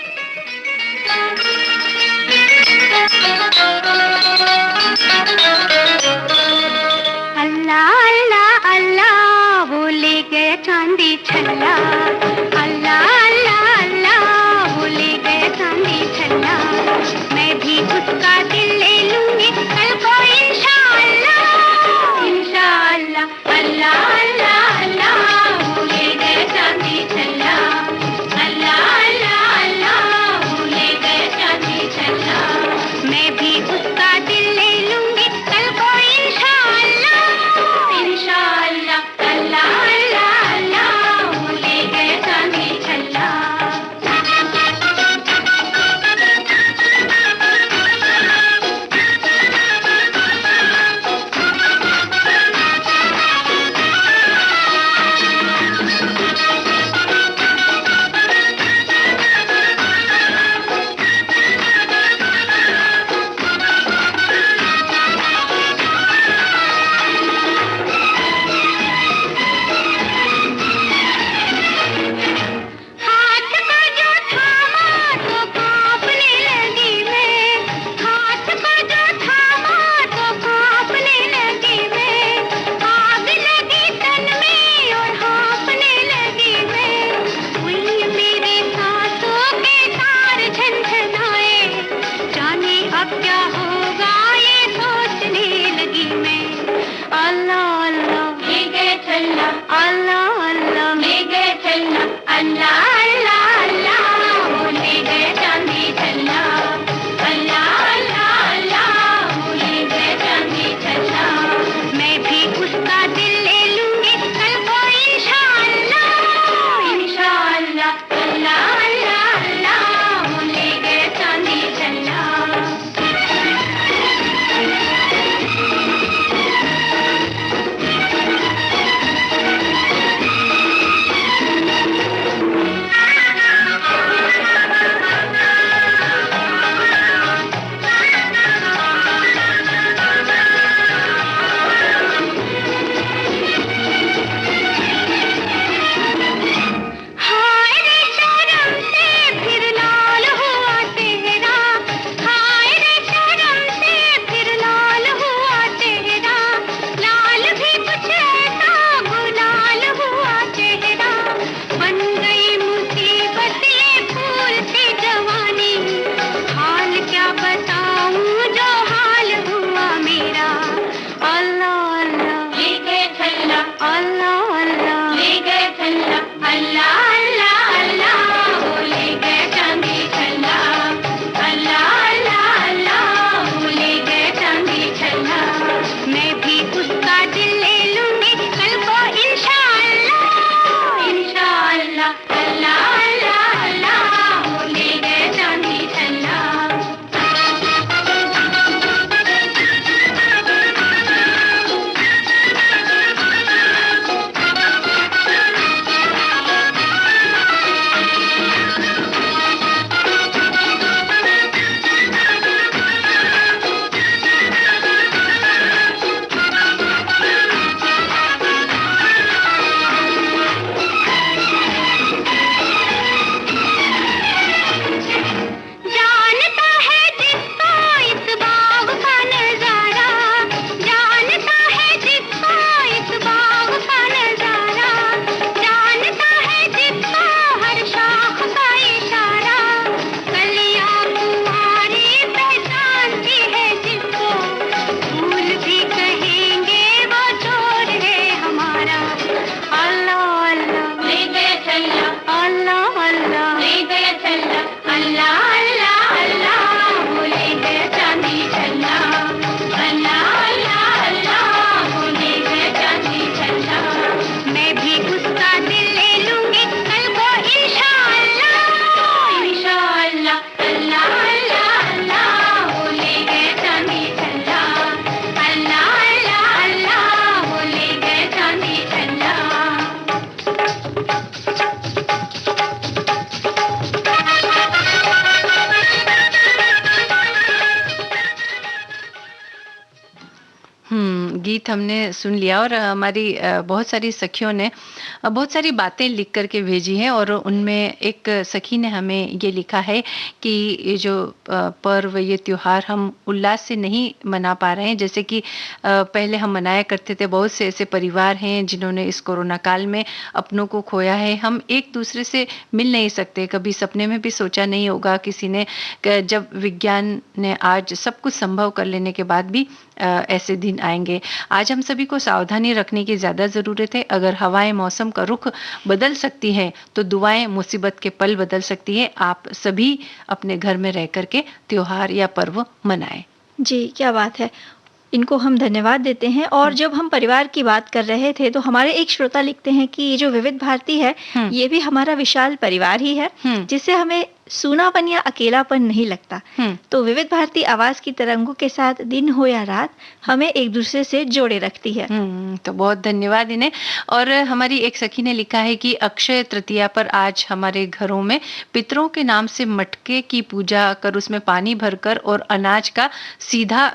अल्लाह अल्लाह अल्लाह वो ले गया चांदी छल्ला, अल्लाह अल्लाह अल्लाह वो ले गया चांदी छल्ला, मैं भी उसका दिल ले लूंगी कल को इंशाअल्लाह, इंशाअल्लाह। अल्लाह अल्लाह अल्लाह वो ले गया चांदी छल्ला, अल्लाह अल्लाह अल्लाह वो ले गया चांदी छल्ला, मैं भी उसका दिल ले लूंगी कल को इंशाअल्लाह, इंशाअल्लाह। अल्लाह अल्लाह अल्लाह वो ले गया चांदी गीत हमने सुन लिया और हमारी बहुत सारी सखियों ने बहुत सारी बातें लिख कर के भेजी हैं और उनमें एक सखी ने हमें ये लिखा है कि ये जो पर्व, ये त्योहार हम उल्लास से नहीं मना पा रहे हैं जैसे कि पहले हम मनाया करते थे। बहुत से ऐसे परिवार हैं जिन्होंने इस कोरोना काल में अपनों को खोया है। हम एक दूसरे से मिल नहीं सकते, कभी सपने में भी सोचा नहीं होगा किसी ने, जब विज्ञान ने आज सब कुछ संभव कर लेने के बाद भी ऐसे दिन आएंगे। आज हम सभी को सावधानी रखने की ज़्यादा ज़रूरत है। अगर हवाएं मौसम का रुख बदल सकती हैं तो दुआएं मुसीबत के पल बदल सकती है। आप सभी अपने घर में रह करके त्योहार या पर्व मनाएं। जी, क्या बात है। इनको हम धन्यवाद देते हैं। और जब हम परिवार की बात कर रहे थे तो हमारे एक श्रोता लिखते हैं कि ये जो विविध भारती है ये भी हमारा विशाल परिवार ही है जिससे हमें सूनापन या अकेलापन नहीं लगता। तो विविध भारती आवाज की तरंगों के साथ दिन हो या रात हमें एक दूसरे से जोड़े रखती है। तो बहुत धन्यवाद इन्हें। और हमारी एक सखी ने लिखा है कि अक्षय तृतीया पर आज हमारे घरों में पितरों के नाम से मटके की पूजा कर उसमें पानी भरकर और अनाज का सीधा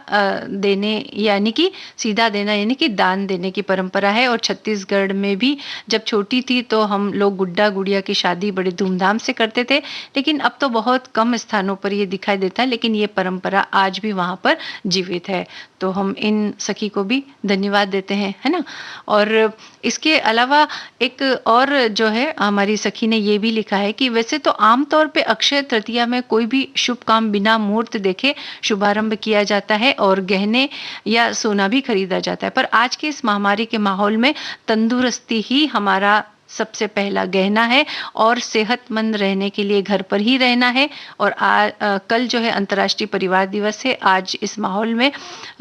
देने यानी कि सीधा देना यानी कि दान देने की परंपरा है। और छत्तीसगढ़ में भी जब छोटी थी तो हम लोग गुड्डा गुड़िया की शादी बड़े धूमधाम से करते थे, लेकिन अब तो बहुत कम स्थानों पर ये दिखाई देता है, लेकिन ये परंपरा आज भी वहां पर जीवित है। तो हम इन सखी को भी धन्यवाद देते हैं, है ना। और इसके अलावा एक और जो है हमारी सखी ने ये भी लिखा है कि वैसे तो आमतौर पे अक्षय तृतीया में कोई भी शुभ काम बिना मुहूर्त देखे शुभारंभ किया जाता है और गहने या सोना भी खरीदा जाता है, पर आज के इस महामारी के माहौल में तंदुरुस्ती ही हमारा सबसे पहला गहना है और सेहतमंद रहने के लिए घर पर ही रहना है। और कल जो है अंतर्राष्ट्रीय परिवार दिवस है। आज इस माहौल में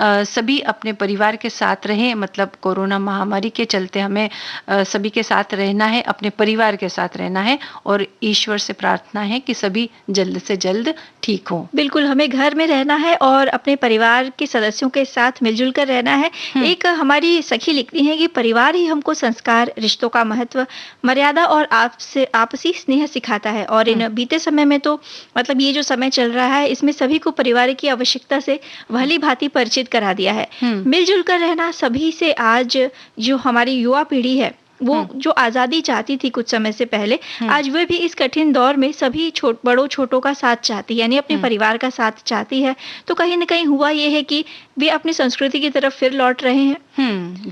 सभी अपने परिवार के साथ रहें, मतलब कोरोना महामारी के चलते हमें सभी के साथ रहना है, अपने परिवार के साथ रहना है और ईश्वर से प्रार्थना है कि सभी जल्द से जल्द ठीक हो। बिल्कुल, हमें घर में रहना है और अपने परिवार के सदस्यों के साथ मिलजुल कर रहना है। एक हमारी सखी लिखती है कि परिवार ही हमको संस्कार, रिश्तों का महत्व, मर्यादा और आपसी स्नेह सिखाता है। और इन बीते समय में तो मतलब ये जो समय चल रहा है इसमें सभी को परिवार की आवश्यकता से भली भांति परिचित करा दिया है। मिलजुल कर रहना सभी से आज जो हमारी युवा पीढ़ी है वो जो आजादी चाहती थी कुछ समय से पहले, आज वे भी इस कठिन दौर में सभी बड़ों छोटों का साथ चाहती है, यानी अपने परिवार का साथ चाहती है। तो कहीं न कहीं हुआ ये है कि वे अपनी संस्कृति की तरफ फिर लौट रहे हैं।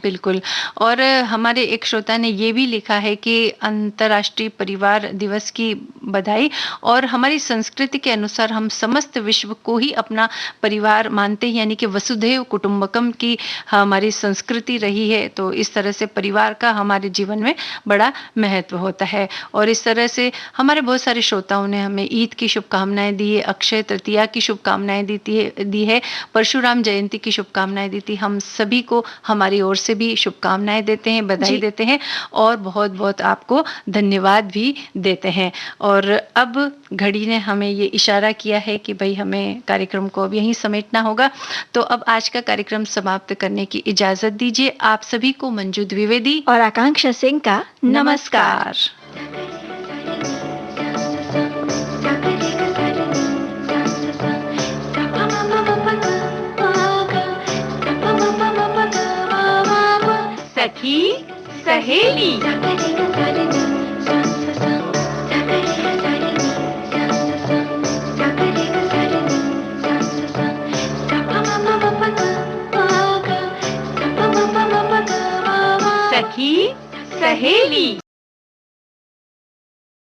बिल्कुल। और हमारे एक श्रोता ने ये भी लिखा है कि अंतर्राष्ट्रीय परिवार दिवस की बधाई। और हमारी संस्कृति के अनुसार हम समस्त विश्व को ही अपना परिवार मानते हैं, यानी कि वसुधैव कुटुंबकम की हमारी संस्कृति रही है। तो इस तरह से परिवार का हमारे जीवन में बड़ा महत्व होता है। और इस तरह से हमारे बहुत सारे श्रोताओं ने हमें ईद की शुभकामनाएं दी है, अक्षय तृतीया की शुभकामनाएं दी है, परशुराम जयंती की शुभकामनाएं दी थी। हम सभी को हमारी ओर से भी शुभकामनाएं देते हैं, बधाई देते हैं और बहुत बहुत आपको धन्यवाद भी देते हैं। और अब घड़ी ने हमें ये इशारा किया है कि भाई हमें कार्यक्रम को अब यहीं समेटना होगा। तो अब आज का कार्यक्रम समाप्त करने की इजाजत दीजिए। आप सभी को मंजू द्विवेदी और आकांक्षा सिंह का नमस्कार। सखी सहेली। सखी सहेली।